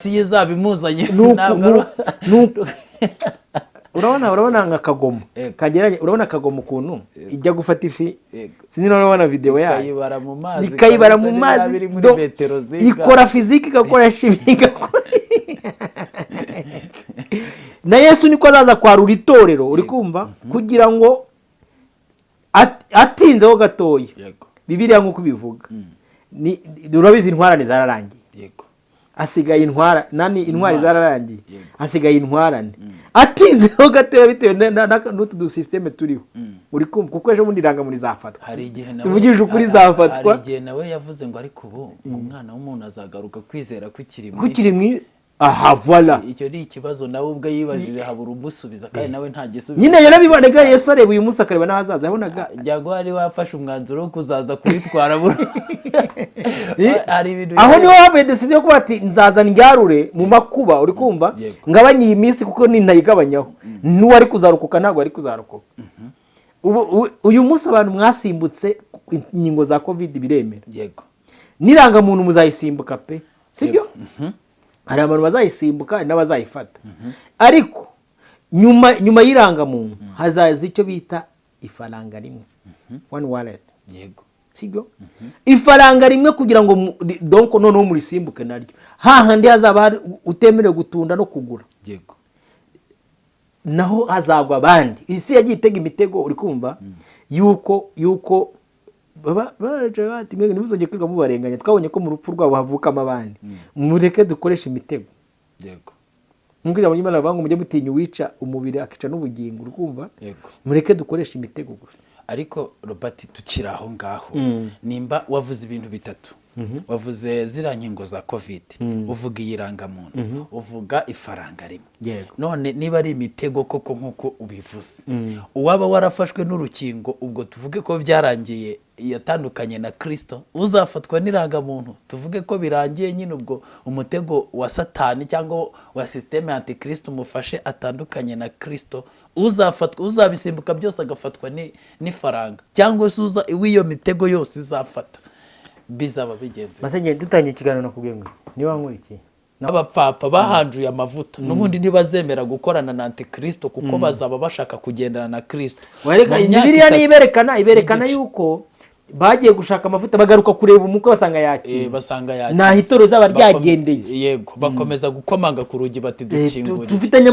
si yazabimuzanye ntabwo urabona nka Kagomo kageranye urabona Kagomo kuntu ijya gufata ifi sinzi urabona video yayo ikayibara mu mazi ikora physique igakora chimie na Yesu niko azaza kwarura itorero uri kumva kugira ngo atinzeho gatoya Bibiliya nkuko bivuga ni urabizi intwarane zararangiye asigaye intwari zararangiye asigaye intwarane atinzeho gatoya bitewe n'utu du systeme turiho uri kumva kuko ejo bundi iranga muri zafatwa tuvugije ukuri zafatwa hari igihe nawe yavuze ngo ariko ubu umwana w'umuntu azagaruka kwizera kukiri aha voilà icyo ni ikibazo nawe ubwo yibajije habura umusubiza kandi nawe nta gisubizo nyine yarabibonega Yesu areba uyu munsi akareba n'ahazaza yabonaga Jago ari wafashe umwanzuro wo kuzaza kubitwara hari ibintu aho niho havuye decision yo kuba ati nzazana ndyarure mu makuba uri kumva ngabanye iyi minsi kuko nintayigabanyaho n'uwari kuzarukuka ntabwo ari kuzarukuka uyu munsi abantu mwasimbutse inkingo za covid biremera niranga muntu muzayisimbuka pe sibyo hari abantu bazayisimbuka n'abazayifata ariko nyuma y'iranga muntu hazaza icyo bita ifaranga rimwe one wallet sibyo ifaranga rimwe kugira ngo donc noneho muri simbuke naryo hahandi hazaba utemerewe gutunda no kugura naho hazagwa abandi isi yagiye itega imitego uri kumva yuko baje bati mwe ntibuzongeye kwiga mubarenganya twabonye ko mu rupfu rwabo havukamo abandi mureke dukoresha imitego nk'uko Imana avuga ngo mujye mutinya uwica umubiri akica n'ubugingo urukumva mureke dukoresha imitego gusa ariko Robert tukiraho ngaho nimba wavuze ibintu bitatu wavuze zira nkingo za covid uvuga iyiranga muntu uvuga ifaranga rimwe none niba ari imitego koko nkuko ubivuze uwaba warafashwe n'urukingo ubwo tuvuge ko byarangiye yatandukanye na Kristo uzafatwa n'iranga muntu tuvuge ko birangiye nyine ubwo umutego wa Satani cyangwa wa systeme anti-Kristo mufashe atandukanye na Kristo uzafatwa uzabisimbuka byose agafatwa n'ifaranga cyangwa se iyo mitego yose izafata bizaba bigenze masenge dutangiye ikiganiro nakubwiye ngo niba nkurikiye n'abapfapfa bahanjuye amavuta n'ubundi ntibazemera gukorana na anti-Kristo kuko bazaba bashaka kugendana na Kristo Bibiliya iberekana yuko bagiye gushaka amavuta bagaruka kureba umukwe basanga yakira na hitoro zaba ryagendeye bakomeza gukomanga ku rugi bati dukingurire dufitanye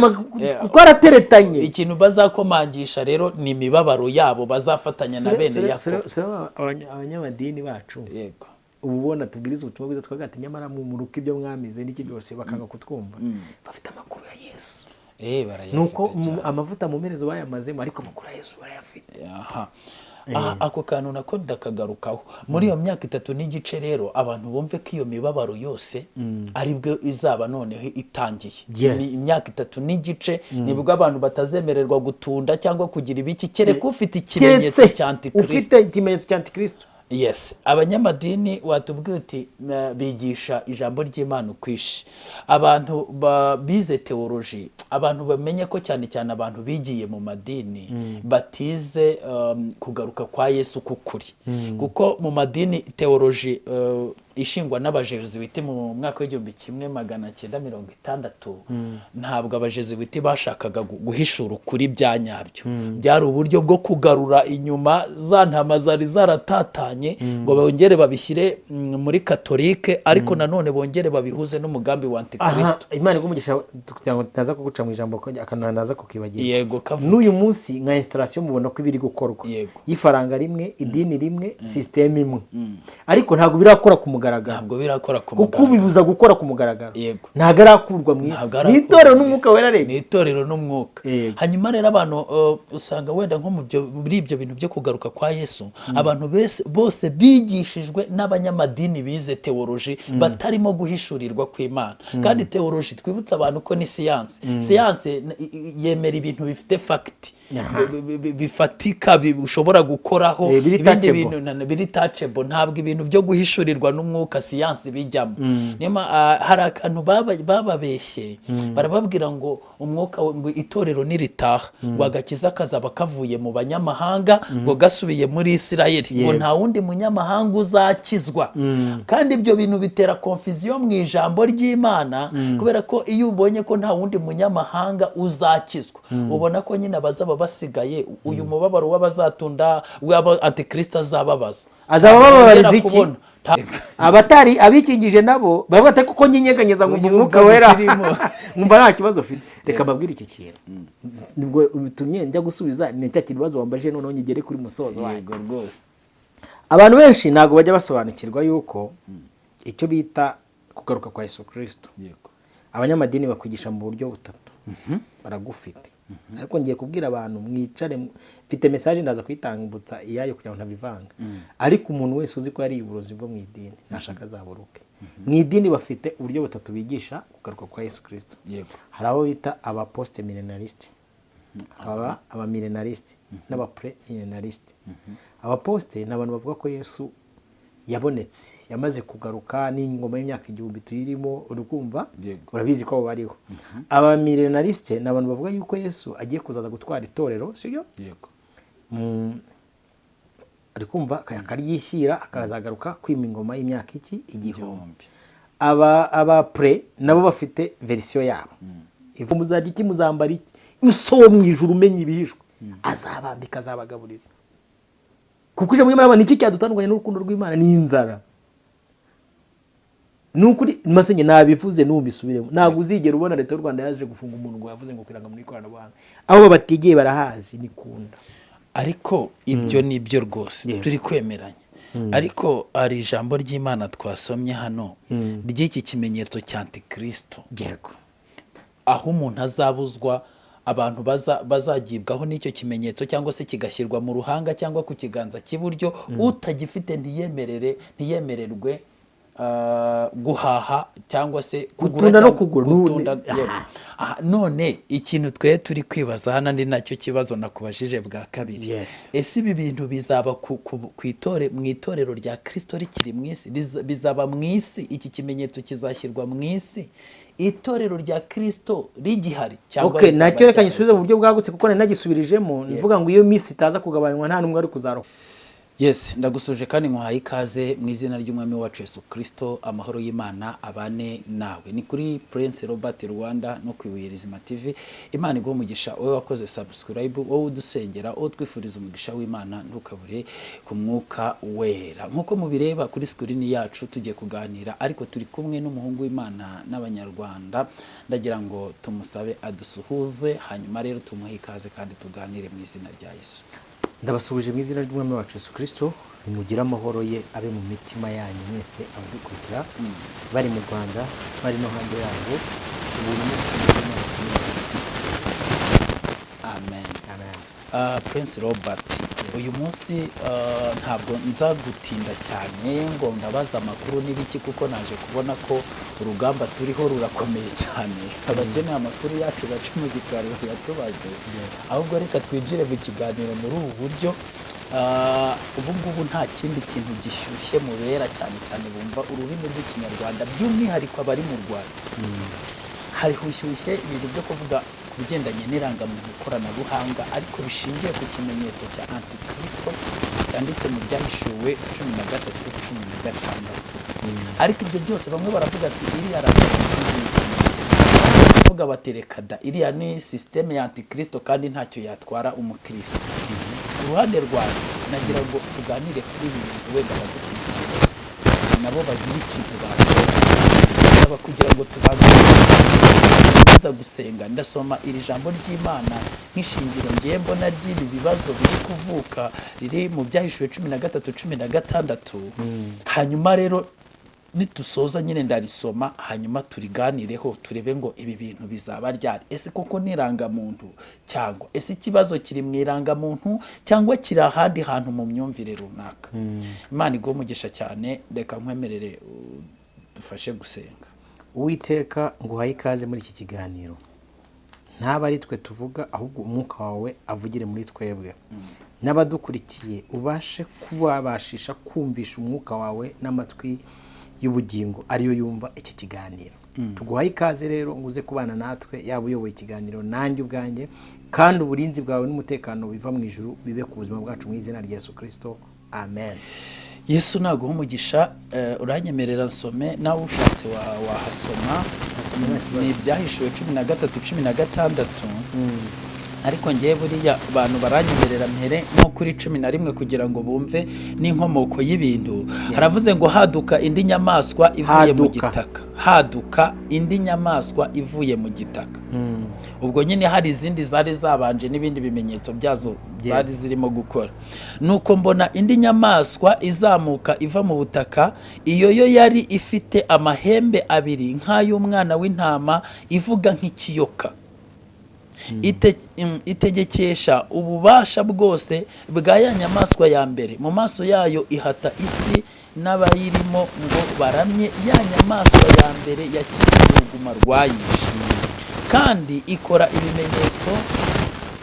twarateretanye ikintu bazakomangisha rero ni imibabaro yabo bazafatanya na bene Yakobo abanyamadini bacu ubona tubwiriza ubutumwa bwiza twagati nyamara mu ruko ibyo mwamize n'iki byose bakanga kutwumva bafite amakuru ya Yesu nuko amavuta mu merezo bayamazemo ariko amakuru ya Yesu barayafite ako kantu nako ndakagarukaho muri iyo myaka 3 n'igice rero abantu bumve ko iyo mibabaro yose aribwo izaba noneho itangiye ni imyaka 3 n'igice nibwo abantu batazemererwa gutunda cyangwa kugira ibiki kereka ufite ikimenyetso cya anti-Kristo ufite ikimenyetso cya anti-Kristo abanyamadini watubwiye uti bigisha ijambo ry'Imana ukwishi abantu bize teoloji abantu bamenye ko cyane cyane abantu bigiye mu madini batize kugaruka kwa Yesu kukuri kuko mu madini teoloji ishingwa n'abajezuiti mu mwaka w'1960 ntabwo abajezuiti bashakaga guhishura ukuri byanyabyo byari uburyo bwo kugarura inyuma za ntama zari zaratatanye ngo bongere babishyire muri katolike ariko nanone bongere babihuze n'umugambi wa anti-Kristo Imana igumugisha kugira ngo taza kuguca mu ijambo ko akananaza kukibagira kavuga n'uyu munsi nka installation mubona ko ibiri gukorwa yifaranga rimwe idini rimwe system imwe ariko ntabwo birakora ku mugaragaro kuko ubibuza gukora ku mugaragaro ntabwo arakurwa n'itorero n'umwuka wera rero n'itorero n'umwuka hanyuma rero abantu usanga wenda nko muri ibyo bintu byo kugaruka kwa Yesu abantu bose bigishijwe n'abanyamadini bize teoloji batarimo guhishurirwa kw'Imana kandi teoloji twibutsa abantu ko ni siyanse yemera ibintu bifite fact bifatika ushobora gukoraho ibindi bintu biri touchable ntabwo ibintu byo guhishurirwa n'umwuka siyanse bijyamo niyo hari akantu bababeshye barababwira ngo umwuka ngo itorero niritaha wagakiza kazaba kavuye mu banyamahanga ngo gasubiye muri Isirayeli ngo nta wundi wundi munyamahanga uzakizwa. Kandi ibyo bintu bitera confusion mu ijambo ry'Imana, kubera ko iyo ubonye ko nta wundi munyamahanga uzakizwa, ubona ko nyine abazaba basigaye uyu mubabaro w'abazatunda w'aba antikristo azababaza. Azabababariza iki? Abatari abikingije nabo bavuga ati kuko nyinyeganyeza ngo umwuka wera ngumva nta kibazo ufite. Reka mbabwire iki kintu nibwo bitumye njya gusubiza ni cya kibazo wambaje noneho nyigere kuri musozo wawe. Yego rwose. Abantu benshi ntago bajya basobanukirwa yuko icyo bita kugaruka kwa Yesu Kristo. Yego. Abanyamadini bakwigisha mu buryo butatu. Baragufite. Ariko ngiye kubwira abantu mwicare mfite message ndaza kwitambutsa iyayo kugira ngo ntabivanga. Ariko umuntu wese uzi ko ari uburozi bwo mu idini nashaka azaburuke. Mu idini bafite uburyo butatu bigisha kugaruka kwa Yesu Kristo. Yego. Hari abo bita aba post millenarist, aba millenarist n'aba pre millenarist. Aba post ni abantu bavuga ko Yesu yabonetse yamaze kugaruka n'ingoma y'imyaka 1000 tuyirimo urukumva urabizi ko bariho. Aba millenarist ni abantu bavuga yuko Yesu agiye kuzaza gutwara itorero, sibyo? Yego. Arikumva akaryishyira akazagaruka kwima ingoma y'imyaka 1000. Aba pre nabo bafite version yabo. Ivu muzarya iki muzambara iki uso mu ijuru umenye ibihishwe azabambika azabagaburira. Kuko ije muri mara niki cyadutandukanye n'urukundo rw'Imana ni inzara. Nukuri masenye nabivuze n'umbisubiremo. Ntabwo uzigera ubona leta y'u Rwanda yaje gufunga umuntu ngo yavuze ngo kwiranga muri ikoranabuhanga. Abo batigiye barahazi nikunda. Ariko ibyo nibyo rwose turi kwemeranya. Ariko ari ijambo ry'Imana twasomye hano ry'iki kimenyetso cya Antikristo. Yego. Aho umuntu azabuzwa abantu bazagibwaho n'icyo kimenyetso cyangwa se kigashyirwa mu ruhanga cyangwa ku kiganza cy'iburyo, utagifite ntiyemererwe guhaha cyangwa se kugura no kugura. None ikintu twe turi kwibaza hano ndi nacyo kibazo nakubajije bwa kabiri. Ese ibi bintu bizaba mu itorero rya Kristo rikiri mu isi? Bizaba mu isi? Iki kimenyetso kizashyirwa mu isi itorero rya Kristo rigihari cyangwa nacyo reka nyisubize mu buryo bwagutse kuko nagisubirijemo nivuga ngo iyo misi itaza kugabanywa nta numwe ari kuzaroka. Yes, ndagusuje kandi nkuhaye ikaze mu izina ry'umwami wacu Yesu Kristo. Amahoro y'Imana abane nawe. Ni kuri Prince Robert Rwanda no kwibuye Rizima TV. Imana iguhe umugisha wowe wakoze subscribe, wowe udusengera, wowe twifuriza umugisha w'Imana ntukabure ku mwuka wera. Nkuko mubireba kuri screen yacu tugiye kuganira, ariko turi kumwe n'umuhungu w'Imana n'abanyarwanda. Ndagira ngo tumusabe adusuhuze, hanyuma rero tumuhe ikaze kandi tuganire mu izina rya Yesu. Ndabasubije mu izina ry'umwami wacu Yesu Kristo, nimugira amahoro ye abe mu mitima yanyu mwese abadukurikira bari mu Rwanda bari no hanze yarwo. Amen. Prince Robert, uyu munsi ntabwo nza gutinda cyane ngo ndabaza amakuru n'ibiki kuko naje kubona ko urugamba turiho rurakomeye cyane. Abakeneye amakuru yacu bace mu gikari yatubaze, ahubwo reka twinjire mu kiganiro muri ubu buryo. Ubu ngubu nta kindi kintu gishyushye mubera cyane cyane bumva ururimi rw'Ikinyarwanda, by'umwihariko abari mu Rwanda. Hari hushyushye ibintu byo kuvuga bigendanye n'irangamuntu ikoranabuhanga, ariko bishingiye ku kimenyetso cya Antikristo cyanditse mu Byahishuwe 13:16. Ariko ibyo byose bamwe baravuga ati iriya baravuga batereka da iriya ni systeme ya Antikristo kandi ntacyo yatwara umukristo. Ku ruhande rwawe nagira ngo tuganire kuri ibi bintu wenda badukurikiye nabo bagira ikintu bakora kugira ngo tubanze gusenga. Ndasoma iri jambo ry'Imana nk'ishingiro ngiye mbona ry'ibi bibazo biri kuvuka riri mu Byahishuwe 13:16. Hanyuma rero nitusoza nyine ndarisoma hanyuma turiganireho turebe ngo ibi bintu bizaba ryari. Ese koko nirangamuntu cyangwa ese ikibazo kiri mu irangamuntu cyangwa kiri ahandi hantu mu myumvire runaka? Imana iguhe umugisha cyane. Reka nkwemerere dufashe gusenga. Uwiteka nguhaye ikaze muri iki kiganiro. Ntaba ari twe tuvuga ahubwo umwuka wawe avugire muri twebwe. N'abadukurikiye ubashe kubabashisha kumvisha umwuka wawe n'amatwi y'ubugingo ariyo yumva iki kiganiro. Tuguhaye ikaze rero nguze kubana natwe, yaba uyoboye ikiganiro nanjye ubwanjye, kandi uburinzi bwawe n'umutekano biva mu ijuru bibe ku buzima bwacu mu izina rya Yesu Kristo. Amen. Yesu naguha umugisha, uranyemerera nsome nawe ushatse wahasoma. Ni Ibyahishuwe 13:16. Ariko ngiye buriya abantu baranyemerera mpere nko kuri 11 kugira ngo bumve n'inkomoko y'ibintu. Haravuze ngo haduka indi nyamaswa ivuye mu gitaka. Haduka indi nyamaswa ivuye mu gitaka. Ubwo nyine hari izindi zari zabanje n'ibindi bimenyetso byazo zari zirimo gukora. Nuko mbona indi nyamaswa izamuka iva mu butaka, iyo yo yari ifite amahembe abiri nk'ay'umwana w'intama, ivuga nk'ikiyoka. Itegekesha ububasha bwose bwa ya nyamaswa ya mbere. Mu maso yayo ihata isi n'abayirimo ngo baramye ya nyamaswa ya mbere yakize uruguma rwayishe. Kandi ikora ibimenyetso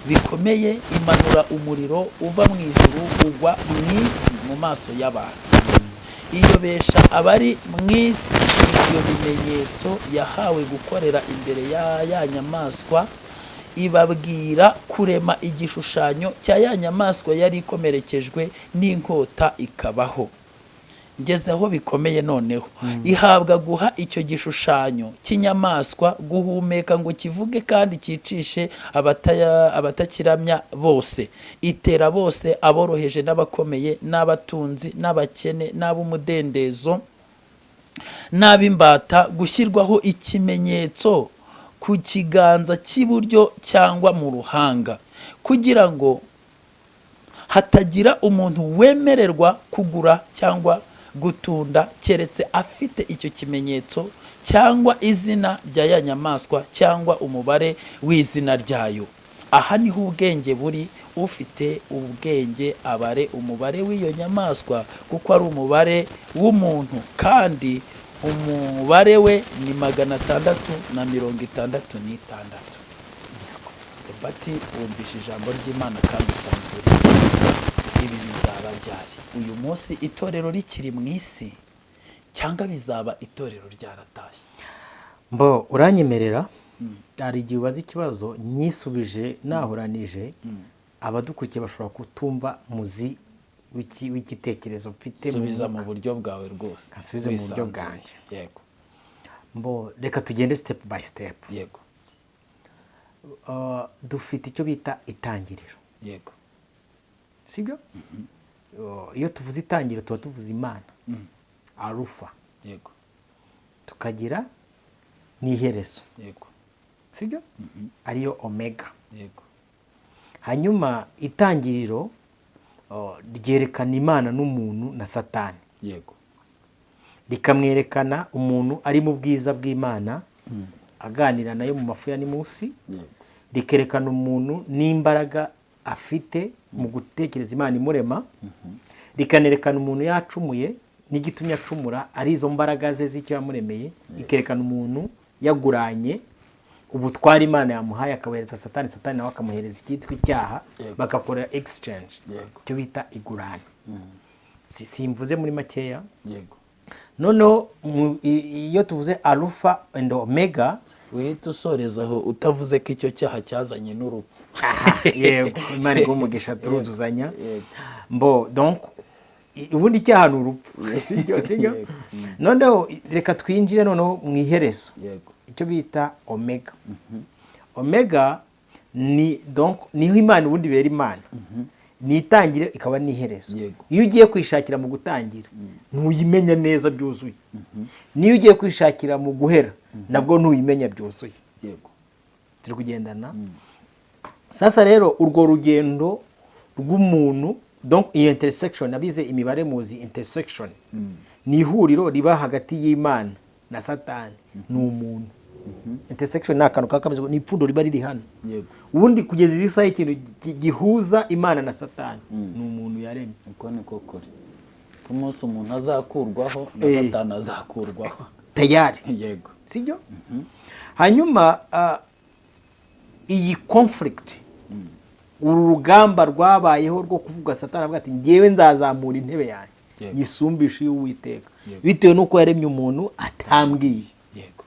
bikomeye, imanura umuriro uva mu ijuru ugwa mu isi mu maso y'abantu. Iyobesha abari mu isi ibyo bimenyetso yahawe gukorera imbere ya nyamaswa, ibabwira kurema igishushanyo cya ya nyamaswa yari ikomerekejwe n'inkota ikabaho. Ngeze aho bikomeye noneho. Ihabwa guha icyo gishushanyo cy'inyamaswa guhumeka ngo kivuge kandi cyicishe abatakiramya bose. Itera bose, aboroheje n'abakomeye, n'abatunzi n'abakene, n'ab'umudendezo n'ab'imbata, gushyirwaho ikimenyetso ku kiganza cy'iburyo cyangwa mu ruhanga, kugira ngo hatagira umuntu wemererwa kugura cyangwa gutunda keretse afite icyo kimenyetso cyangwa izina rya ya nyamaswa cyangwa umubare w'izina ryayo. Aha niho ubwenge buri. Ufite ubwenge abare umubare w'iyo nyamaswa, kuko ari umubare w'umuntu, kandi umubare we ni 666. Bati wumvishe ijambo ry'Imana kandi usanzwe ibi bizaba byari uyu munsi itorero rikiri mu isi, cyangwa bizaba itorero ryaratashye? Mbo uranyemerera, hari igihe ubaza ikibazo nyisubije nahuranije, abadukurikiye bashobora kutumva muzi w'igitekerezo mfite. Subiza mu buryo bwawe rwose. Asubize mu buryo bwanjye. Yego. Mbo reka tugende step by step. Yego. Dufite icyo bita itangiriro. Yego. Sibyo? Iyo tuvuze itangiriro tuba tuvuze Imana. Arufa. Yego. Tukagira n'iherezo. Yego. Sibyo? Ariyo Omega. Yego. Hanyuma itangiriro ryerekana Imana n'umuntu na Satani. Yego. Rikamwerekana umuntu ari mu bwiza bw'Imana, aganira nayo mu mafu ya nimusi. Rikerekana umuntu n'imbaraga afite mu gutekereza Imana imurema. Rikanerekana umuntu yacumuye n'igitumye acumura, ari izo mbaraga ze z'icyo yamuremeye. Ikerekana umuntu yaguranye ubutwari Imana yamuhaye, akabuhereza Satani, Satani nawe akamuhereza icyitwa icyaha, bagakora exchange. Icyo bita igurane. Simvuze muri makeya. Yego. Noneho iyo tuvuze Alpha and Omega, uhita usorezaho utavuze ko icyo cyaha cyazanye n'urupfu. Yego, Imana igumugisha turuzuzanya. Mbo donc ubundi icyaha ni urupfu. Sibyo? Noneho reka twinjire noneho mu iherezo. Yego. Icyo bita Omega. Omega ni donc niho Imana ubundi bera Imana. Ni itangire ikaba n'iherezo. Iyo ugiye kwishakira mu gutangira ntuyimenya neza byuzuye. Niyo ugiye kwishakira mu guhera nabwo ntuyimenya byuzuye. Yego. Turi kugendana. Sasa rero urwo rugendo rw'umuntu, donc iyi intersection, nabize imibare muzi intersection, ni ihuriro riba hagati y'Imana na Satani n'umuntu. Intersection ni akantu kakameze ni ipfundo riba riri hano. Yego. Ubundi kugeza izi saha ikintu gihuza Imana na Satani ni umuntu yaremye. Uko niko kuri. Ku munsi umuntu azakurwaho na Satani azakurwaho. Tayari. Yego. Sibyo? Hanyuma iyi conflict, uru rugamba rwabayeho rwo kuvuga Satani avuga ati ngewe nzazamura intebe yanjye nyisumbishe y'Uwiteka, bitewe nuko yaremye umuntu atambwiye. Yego.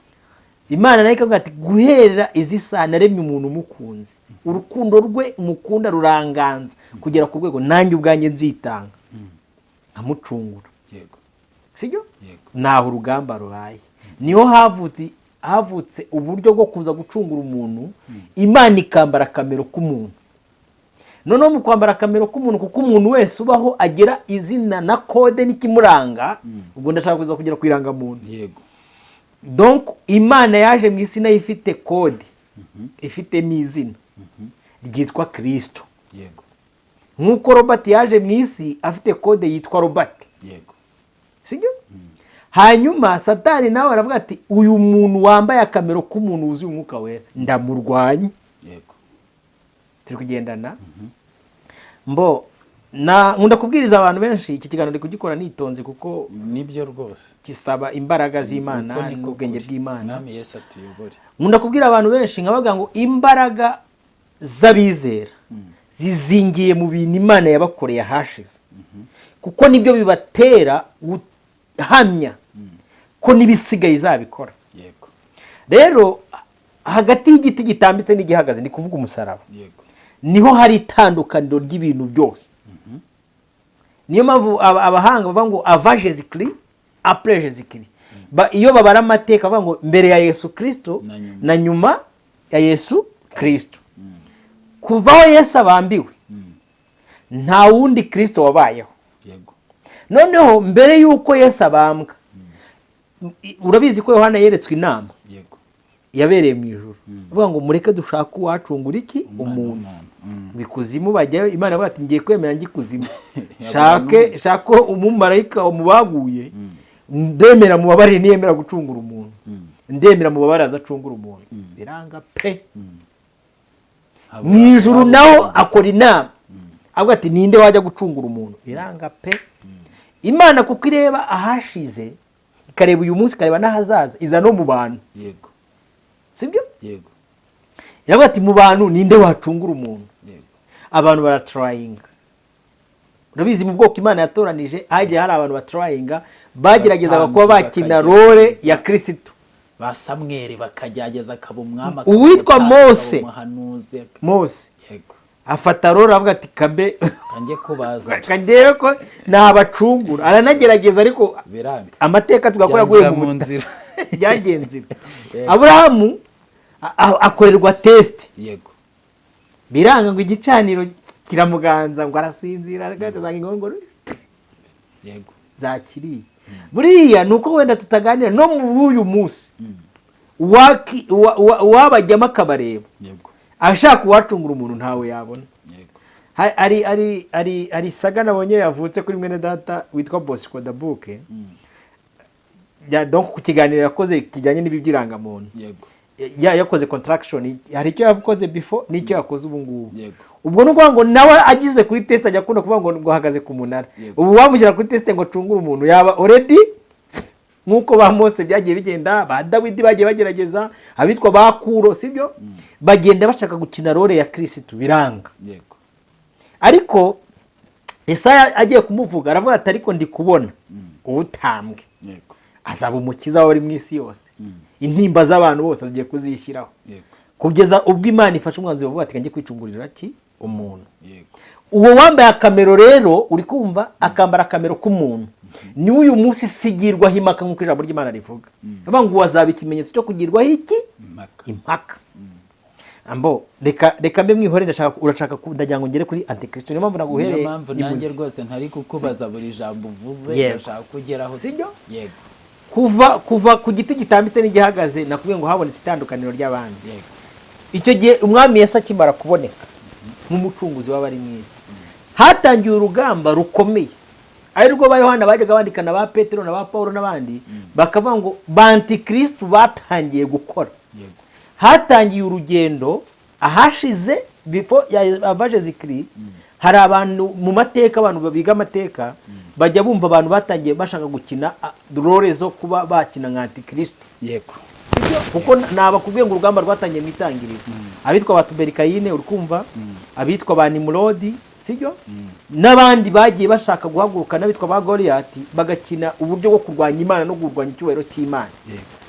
Imana nayo ikavuga ati guhera izi saha naremye umuntu umukunze, urukundo rwe mukunda ruranganza kugera ku rwego nanjye ubwanjye nzitanga. nkamucungura. yego sibyo? yego naho urugamba rubaye, niho havutse uburyo bwo kuza gucungura umuntu, Imana ikambara akamero k'umuntu. Noneho mu kwambara akamero k'umuntu, kuko umuntu wese ubaho agira izina na kode n'ikimuranga, ubwo ndashaka kuza kugera ku irangamuntu. yego donc Imana yaje mu isi nayo ifite kode, ifite n'izina ryitwa Kristo. yego nk'uko Robert yaje mu isi afite kode yitwa Robert. yego sibyo? hanyuma Satani nawe aravuga ati uyu muntu wambaye akamero k'umuntu wuzuye umwuka wera ndamurwanya. yego turi kugendana. nkunda kubwiriza abantu benshi, iki kiganiro ndi kugikora nitonze kuko nibyo rwose kisaba imbaraga z'Imana n'ubwenge bw'Imana. Mwami Yesu atuyobore. nkunda kubwira abantu benshi nkabaga ngo imbaraga z'abizera zizingiye mu bintu Imana yabakoreye ahashize, kuko nibyo bibatera guhamya ko n'ibisigaye izabikora. yego rero hagati y'igiti gitambitse n'igihagaze, ndi kuvuga umusaraba, yego niho hari itandukaniro ry'ibintu byose. niyo mpamvu abahanga bavuga ngo ava Jésus-Christ après Jésus-Christ. iyo babara amateka bavuga ngo mbere ya Yesu Kristo na nyuma ya Yesu Kristo. kuvaho Yesu abambiwe nta wundi Kristo wabayeho. yego noneho mbere y'uko Yesu abambwa, urabizi ko Yohana yeretswe inama yego yabereye mu ijuru, avuga ngo mureke dushaka uwacungura iki umuntu. ikuzimu bajyayo, Imana avuga ati ngiye kwemera njye ikuzimu, shake umumarayika mubaguye, ndemera mubabarire niyemera gucungura umuntu, ndemera mubabarire azacungura umuntu. biranga pe. mu ijuru naho akora inama avuga ati ninde wajya gucungura umuntu. biranga pe. Imana kuko ireba ahashize, ikareba uyu munsi, ikareba n'ahazaza, iza no mu bantu. yego sibyo? yego iravuga ati mu bantu ninde wacungura umuntu. yego abantu baratrayinga. urabizi mu bwoko Imana yatoranije hagiye hari abantu batrayinga, bageragezaga kuba bakina role ya Kristo. ba Samweli bakagerageza akaba umwami, uwitwa Mose yego afata role avuga ati kabe kanjye kubaza kandebe ko nabacungura, aranagerageza ariko biranga amateka tugakora guye mu nzira byagenze. Aburahamu akorerwa test, yego biranga ngo igicaniro kiramuganza, ngo arasinzira agatanga ingongoro, yego zakiriye. buriya nuko wenda tutaganira no mu uyu munsi wabajyamo akabareba, yego ashaka uwacungura umuntu ntawe yabona. yego hari saga nabonye yavutse kuri mwene data witwa Bosco Dabuke, donc ku kiganiro yakoze kijyanye n'iby'irangamuntu. yego yakoze contraction, hari icyo yakoze before n'icyo yakoze ubu ngubu. yego ubwo nuko ngo nawe agize kuri test ajya akunda kuvuga ngo hagaze ku munara. ubu wamushyira kuri test ngo cungura umuntu, yaba already nkuko ba Mose byagiye bigenda, ba Dawidi bagiye bagerageza, abitwa ba Kuro, sibyo? bagenda bashaka gukina role ya Kristo, biranga. yego ariko Yesaya agiye kumuvuga aravuga ati ariko ndi kubona ubutambwe, yego azaba umukiza wari mu isi yose, intimba z'abantu bose agiye kuzishyiraho, yego kugeza ubwo Imana ifashe umwanzuro uvuga ati njye kwicungurira ati umuntu. yego uwo wambaye akamero rero uri kumva akambara akamero k'umuntu, ni uyu munsi sigirwaho impaka nk'uko ijambo ry'Imana rivuga. avuga ngo wazaba ikimenyetso cyo kugirwaho iki impaka. reka mbe mwihore, urashaka ndagira ngo ngere kuri Antikristo, niyo mpamvu naguhereye. niyo mpamvu nanjye rwose ntari kukubaza buri jambo uvuze, ndashaka kugeraho, sibyo? yego kuva ku giti gitambitse n'igihagaze, nakubwiye ngo habonetse itandukaniro ry'abandi. yego icyo gihe umwami Yesu akimara kuboneka nk'umucunguzi w'abari mu isi, hatangiye urugamba rukomeye, ari rwo ba Yohana bajyaga bandikana, ba Petero na ba Paulo n'abandi, bakavuga ngo ba Antikristo batangiye gukora. yego hatangiye urugendo ahashize before ava Jésus-Christ. hari abantu mu mateka, abantu biga amateka bajya bumva abantu batangiye bashaka gukina role zo kuba bakina nka Antikristo. yego sibyo? kuko nabakubwiye ngo urugamba rwatangiye mu itangiriro, abitwa ba Tuberikayine urikumva, abitwa ba Nimrodi, sibyo? n'abandi bagiye bashaka guhaguruka, n'abitwa ba Goliyati, bagakina uburyo bwo kurwanya Imana no kurwanya icyubahiro cy'Imana.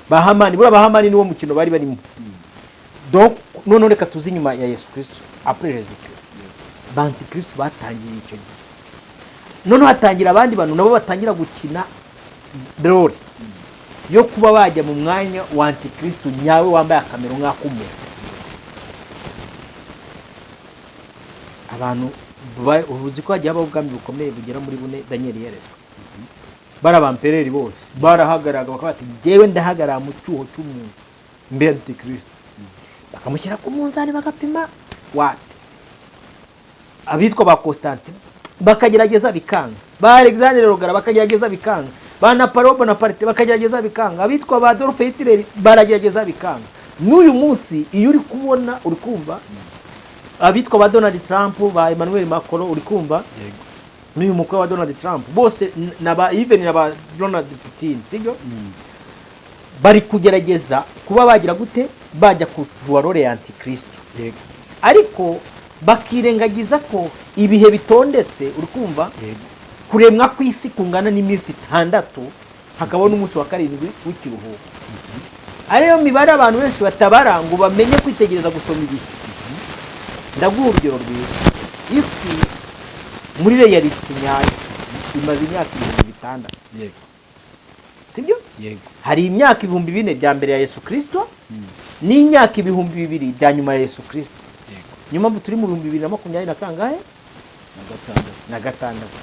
ba Hamani, buriya ba Hamani niwo mukino bari barimo. donc noneho reka tuzi nyuma ya Yesu Kristo après Jésus-Christ, ba Antikristo batangiye icyo gihe. noneho hatangira abandi bantu nabo batangira gukina role yo kuba bajya mu mwanya wa antikristo nyawe wambaye akamero nk'ak'umuntu. abantu uzi ko hagiye habaho ubwami bukomeye bugera muri bune Daniel yeretswe. Bari abampereri bose barahagararaga bakavuga ati jyewe ndahagarara mu cyuho cy'umuntu mbere antikristo, bakamushyira ku munzani bagapima wate. Abitwa ba Constantine bakagerageza bikanga, ba Alexander Rogara bakagerageza bikanga, ba Napoleon Bonaparte bakagerageza bikanga, abitwa ba Adolf Hitler baragerageza bikanga. N'uyu munsi iyo uri kubona uri kumva abitwa ba Donald Trump, ba Emmanuel Macron uri kumva n'uyu mukwe wa Donald Trump bose even na Donald Putin sibyo bari kugerageza kuba bagira gute bajya kuvuga role ya antikristo. Ariko bakirengagiza ko ibihe bitondetse uri kumva kuremwa kw'isi kungana n'iminsi 6 hakaba n'umunsi wa 7 w'ikiruhuko. Ariyo mibare abantu benshi batabara ngo bamenye kwitegereza gusoma ibihe. Ndaguha urugero rwiza. Isi muri reality nyayo imaze imyaka 6,000. Sibyo? Hari imyaka 4,000 bya mbere ya Yesu Kristo n'imyaka 2,000 bya nyuma ya Yesu Kristo. Nyuma turi mu 2020 na kangahe? Na gatandatu.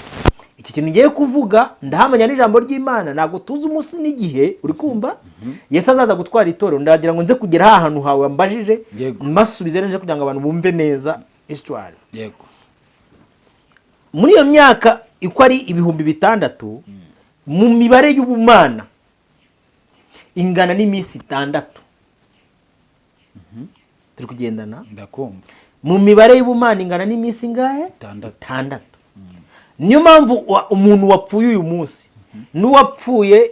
Iki kintu ngiye kuvuga ndahamanya n'ijambo ry'Imana ntago tuzi umunsi n'igihe uri kumva Yesu azaza gutwara itorero. Ndagira ngo nze kugera ahantu hawe mbajije masubize nje kugira ngo abantu bumve neza histoire. Muri iyo myaka iko ari 6,000 mu mibare y'ubumana ingana n'iminsi 6. Turi kugendana ndakumva. Mu mibare y'ubumana ingana n'iminsi ngahe? 6. Niyo mpamvu umuntu wapfuye uyu munsi n'uwapfuye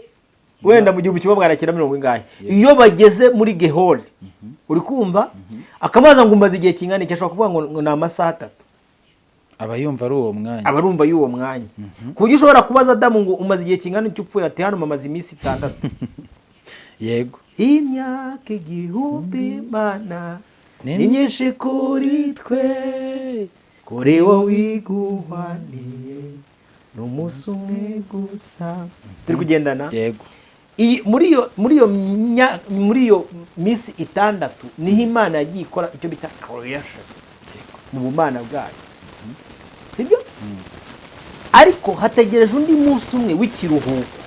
wenda mu gihugu kiba bwarakira 70 ngahe iyo bageze muri Gehori uri kumva akamaza ngo umaze igihe kingana iki ashobora kuvuga ngo ni amasaha 3. Abayumva ari uwo mwanya. Abarumva y'uwo mwanya. Kuburyo ushobora kubaza Adamu ngo umaze igihe kingana iki upfuye ati hano mamaze iminsi 6. Yego. Imyaka 1000 mana ni nyinshi kuri twe, kuri wowe wiguhaniye n'umunsi umwe gusa. Turi kugendana? Yego. Muri iyo minsi 6 niho Imana yagiye ikora icyo bita creation mu bumana bwayo. Sibyo? Ariko hategereje undi munsi umwe w'ikiruhuko.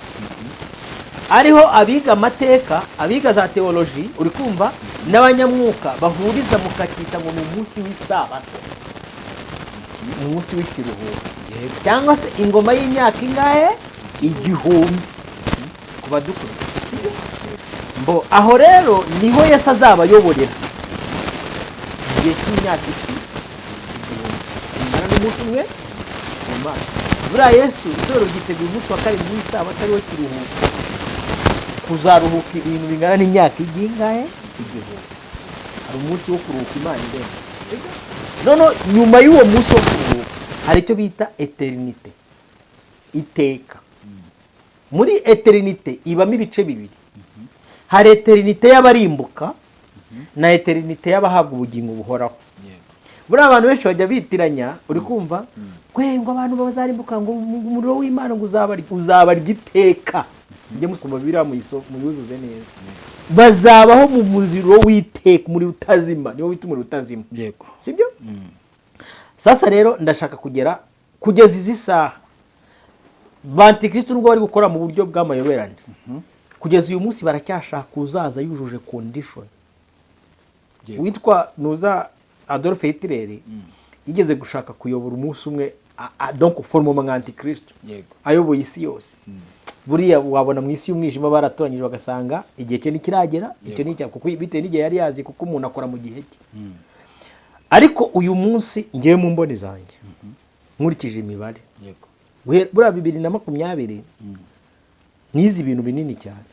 Ariho abiga amateka, abiga za theology uri kumva n'abanyamwuka bahuriza mu kakita ngo ni umunsi w'isabato. Umunsi w'ikiruhuko. Cyangwa se ingoma y'imyaka ingahe? 1000. Kuba dukuri. Sibyo? Mbo aho rero niho Yesu azabayoborera. Igihe cy'imyaka 1000. Ingana n'umunsi umwe Imana. Buriya Yesu itorero ryiteguye umunsi wa 7 w'isabato ariwo kiruhuko. Kuzaruhuka ibintu bingana n'imyaka ingahe? 1000. Hari umunsi wo kuruhuka Imana ndende. Nono nyuma y'uwo munsi wo kuruhuka hari icyo bita eternite. Iteka. Muri eternite ibamo ibice bibiri. Hari eternite y'abarimbuka na eternite y'abahabwa ubugingo buhoraho. Buriya abantu benshi bajya bitiranya uri kumva ngo abantu bazarimbuka ngo umuriro w'Imana ngo uzabarya iteka. Njye musoma Bibiliya muyuzuze neza. Bazabaho mu muziro w'iteka muri utazima. Niyo wita umuriro utazima. Yego. Sibyo? Sasa rero ndashaka kugeza izi saha Antikristo nubwo bari gukora mu buryo bw'amayoberane. Kugeza uyu munsi baracyashaka kuzaza yujuje condition. Witwa nuza Adolf Hitler yigeze gushaka kuyobora umunsi umwe donc forme mu Antikristo. Yego. Ayoboye isi yose. Buriya wabona mu isi y'umwijima baratoranyije bagasanga igihe cye nikiragera icyo ni cya kuko bite n'igihe yari yazi kuko umuntu akora mu gihe cye. Ariko uyu munsi ngiye mu mboni zanjye nkurikije imibare. Yego. Buriya 2020 nizi ibintu binini cyane.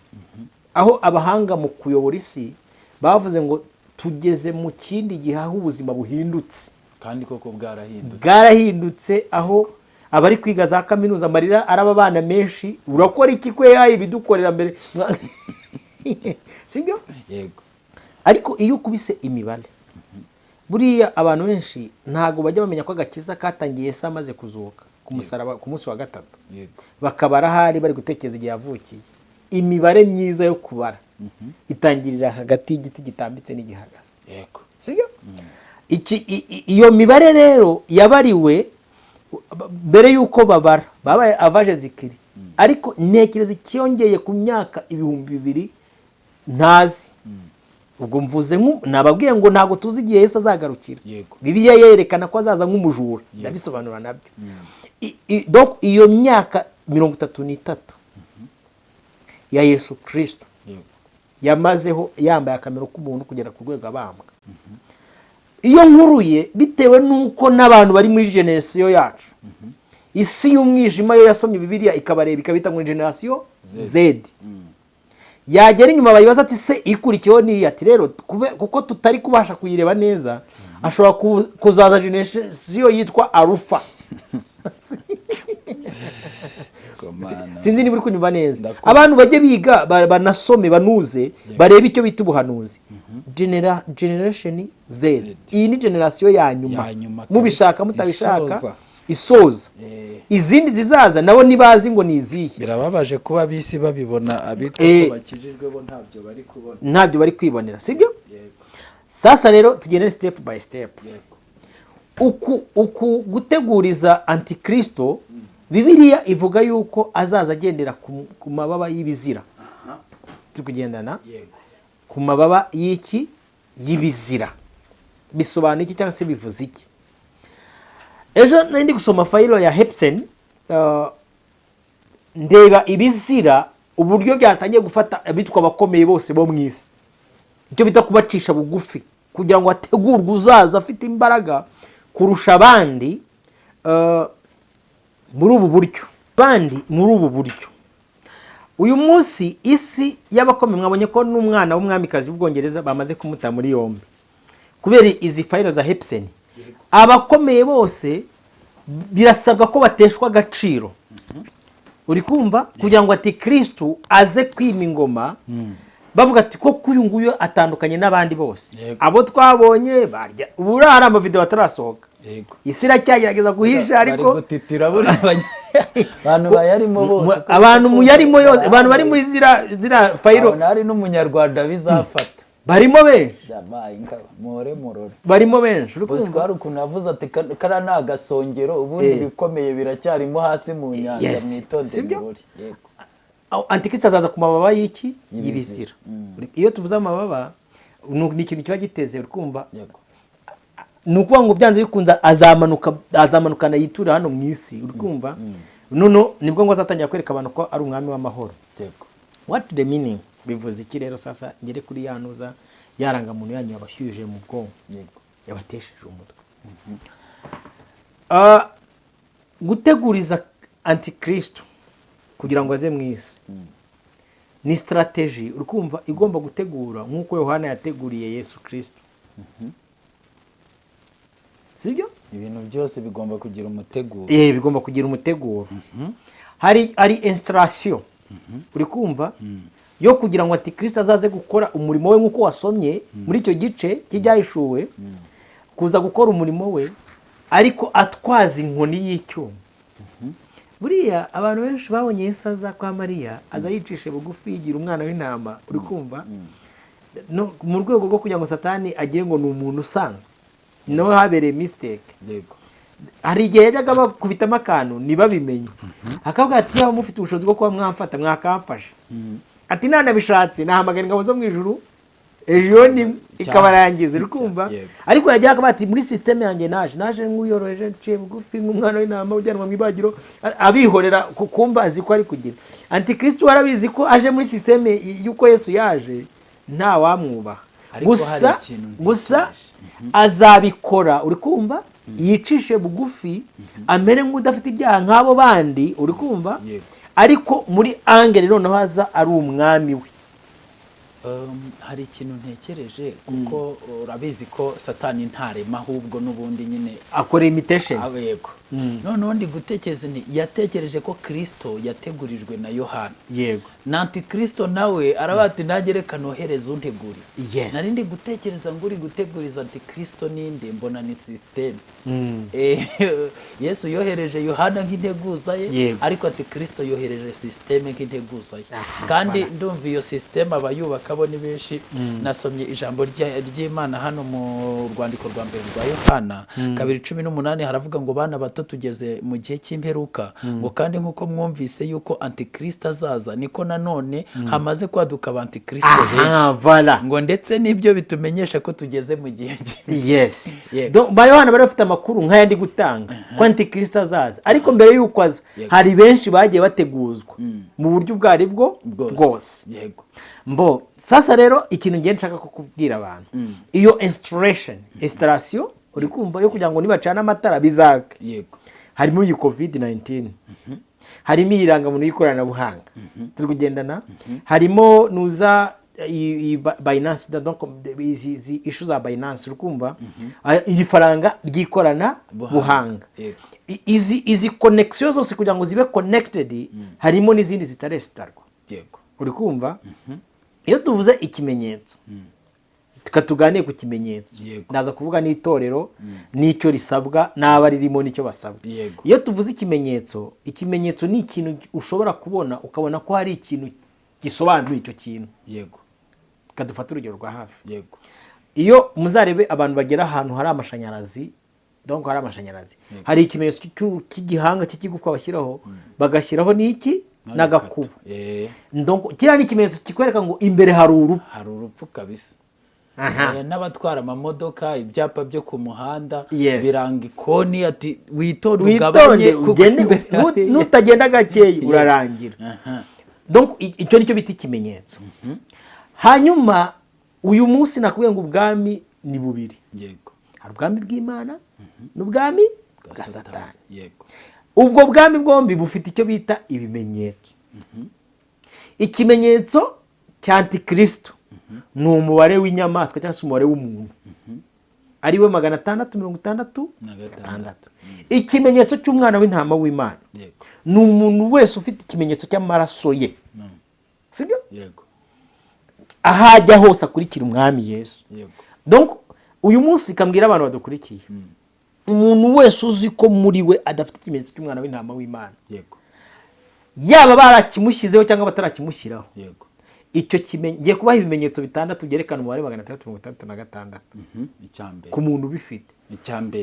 Aho abahanga mu kuyobora isi bavuze ngo tugeze mu kindi gihe aho ubuzima buhindutse. Kandi koko bwarahindutse aho abari kwiga za kaminuza amarira araba abana menshi. Urakora iki kwe yayi bidukorera mbere? Sibyo? Yego. Ariko iyo kubise imibare buriya abantu benshi ntago bajya bamenya ko agakiza katangiye Yesu amaze kuzuka. ku musaraba ku munsi wa gatatu, bakabara ahari bari gutekereza igihe yavukiye. Imibare myiza yo kubara itangirira hagati y'igiti gitambitse n'igihagaze. Sibyo? Iyo mibare rero yabariwe mbere y'uko babara, babaye avaje zikiri, ariko ntekereza icyongeye ku myaka 2000 ntazi. Ubwo mvuze nababwiye ngo ntabwo tuzi igihe Yesu azagarukira. Bibiliya yerekana ko azaza nk'umujura, ndabisobanura nabyo. Donc iyo myaka 33 ya Yesu Kristo yamazeho yambaye akamero k'umuntu kugera ku rwego abambwa. Iyo nkuruye bitewe nuko n'abantu bari muri generation yacu, isi y'umwijima yo yasomye Bibiliya ikabareba ikabita muri generation Z. Yagera inyuma bayibaza ati se ikurikiyeho ni ati rero kuko tutari kubasha kuyireba neza, ashobora kuzaza generation yitwa Alpha. Sinzi niba uri kunyumva neza. Abantu bajye biga banasome banuze barebe icyo bita ubuhanuzi. Generation Z. Iyi ni generation ya nyuma. Mubishaka mutabishaka isoza. Izindi zizaza nabo nibazi ngo niziye. Birababaje kuba bisi babibona abitwa ko bakijijwe bo ntabyo bari kubona. Ntabyo bari kwibonera, sibyo? Sasa rero tugende step by step. Uku guteguriza antikristo, Bibiliya ivuga yuko azaza agendera ku mababa y'ibizira. Tukugendana ku mababa y'iki y'ibizira. Bisobanura iki cyangwa se bivuze iki? Ejo nandi gusoma fayilo ya Hepsen, ndeba ibizira uburyo byatangiye gufata abitwa abakomeye bose bo mwisi. Icyo bita kubacisha bugufi kugira ngo ategurwe uzaza afite imbaraga kurusha abandi muri ubu buryo. Uyu munsi isi y'abakomeye mwabonye ko n'umwana w'umwamikazi w'Ubwongereza bamaze kumuta muri yombi kubera izi fayilo za Hepsen. Abakomeye bose birasabwa ko bateshwa agaciro. Uri kumva? Kugira ngo ati Kristo aze kwima ingoma, bavuga ati ko uyu nguyu atandukanye n'abandi bose. Abo twabonye barya ubura hari amavideo atarasohoka. Isi iracyagerageza guhisha ariko bari gutitira buri abantu bayarimo bose. Abantu muyarimo yose, abantu bari muri zira fayilo. Hari n'umunyarwanda bizafata. Barimo benshi. Murore. Barimo benshi. Bose kwari kunavuza ati kara nagasongero ubundi bikomeye biracyarimo hasi mu nyanja mwitonde birori. Antikristo azaza ku mababa y'iki y'ibizira. Iyo tuvuze amababa ni ikintu kiba giteze urukumva. Nukuvuga ngo byanze bikunza azamanukana yitura hano mu isi urukumva. Nibwo ngo azatangira kwereka abantu ko ari umwami w'amahoro. What the meaning? Bivuze iki rero sasa ngere kuri yanuza yaranga muntu yanyu yabashyuje mu bwonko. Yabatesheje umutwe. Guteguriza antikristo kugira ngo aze mu isi ni strategy urukumva igomba gutegura nkuko Yohana yateguriye Yesu Kristo. Sibyo? Ibintu byose bigomba kugira umuteguro. Bigomba kugira umuteguro. Hari instruction. Uri kumva? Yo kugira ngo ati Kristo azaze gukora umurimo we nkuko wasomye muri icyo gice cy'ibyahishuwe, kuza gukora umurimo we ariko atwaza inkoni y'icyuma. Buriya abantu benshi babonye Yesu aza kwa Mariya aza yicishe bugufi yigira umwana w'intama. Uri kumva? No mu rwego rwo kugira ngo Satani agire ngo ni umuntu usanzwe. No habereye mistake. Hari igihe yajyaga bakubitamo akantu ntibabimenye. Akavuga ati yaba mufite ubushobozi bwo kuba mwamfata mwakamfashe. Ati nanabishatse nahamagara ingabo zo mu ijuru ejo ni ikabarangiza. Uri kumva? Ariko yajyaga bati muri system yanjye naje nk'uyoroheje nciye bugufi nk'umwana w'intama ujyanwa mu ibagiro abihorera kumva azi ko ari kugira. Antikristo warabizi ko aje muri system yuko Yesu yaje nta wamwubaha. Gusa azabikora. Uri kumva? Yicishe bugufi amere nk'udafite ibyaha nk'abo bandi. Uri kumva? Ariko muri angere noneho haza ari umwami we. hari ikintu ntekereje kuko urabizi ko satani ntarema ahubwo n'ubundi nyine akora imitation. Yego. Noneho ndi gutekereza yatekereje ko Kristo yategurijwe na Yohana. Yego. Na Antikristo nawe arabati nagereka nohereza unteguriza. Yes. Nari ndi gutekereza ngo uri guteguriza Antikristo ninde mbona ni system. Yesu yohereje Yohana nk'integuza ye, ariko Antikristo yohereje system nk'integuza ye. Kandi ndumva iyo system abayubaka bo ni benshi. Nasomye ijambo ry'Imana hano mu rwandiko rwa mbere rwa Yohana 2:18 haravuga ngo bana bato tugeze mu gihe cy'imperuka, ngo kandi nkuko mwumvise yuko Antikristo azaza niko nanone hamaze kwaduka Antikristo benshi. Ngo ndetse nibyo bitumenyesha ko tugeze mu gihe Yes. Ba Yohana barafite amakuru nk'ayandi gutanga ko Antikristo azaza, ariko mbere y'uko aza hari benshi bagiye bateguzwa mu buryo bwari bwo bwose. Yego. Mbo sasa rero ikintu ngiye nshaka kukubwira abantu, iyo installation uri kumva yo kugira ngo nibacana amatara bizake. Yego. Harimo iyi COVID-19, harimo irangamuntu y'ikoranabuhanga turi kugendana, harimo nuza Binance, donc izi issue za Binance uri kumva, iri faranga ry'ikorana buhanga. Izi connection zose kugira ngo zibe connected, harimo n'izindi zitarestarwa. Yego. Uri kumva? Iyo tuvuze ikimenyetso, tukatuganiye ku kimenyetso, ndaza kuvuga n'itorero n'icyo risabwa n'aba ririmo n'icyo basabwa. Iyo tuvuze ikimenyetso, ikimenyetso ni ikintu ushobora kubona ukabona ko hari ikintu gisobanuye icyo kintu. Yego. Kadufata urugero rwa hafi. Yego. Iyo muzarebe abantu bagera ahantu hari amashanyarazi, donc hari amashanyarazi, hari ikimenyetso cy'igihanga cy'igufwa bashyiraho, bagashyiraho n'iki n'agakuba. Donc kiriya ni ikimenyetso kikwereka ngo imbere hari urupfu. Hari urupfu kabisa. N'abatwara amamodoka, ibyapa byo ku muhanda biranga ikoni ati witonde ugabanye nutagenda gakeyi urarangira. Donc icyo nicyo bita ikimenyetso. Hanyuma uyu munsi nakubwiye ngo ubwami ni bubiri. Yego. Hari ubwami bw'Imana n'ubwami bwa Satani. Yego. Ubwo bwami bwombi bufite icyo bita ibimenyetso. Ikimenyetso cya Antikristo ni umubare w'inyamaswa cyangwa se umubare w'umuntu, ari we 666. Ikimenyetso cy'umwana w'intama w'Imana ni umuntu wese ufite ikimenyetso cy'amaraso ye. Sibyo? Yego. Ahajya hose akurikira umwami Yesu. Yego. Donc uyu munsi kambwira abantu badukurikiye, umuntu wese uzi ko muri we adafite ikimenyetso cy'umwana w'intama w'Imana, yego, yaba barakimushyizeho cyangwa batarakimushyiraho, yego, icyo ngiye kubaha ibimenyetso bitandatu byerekana umubare 666 ku muntu ubifite.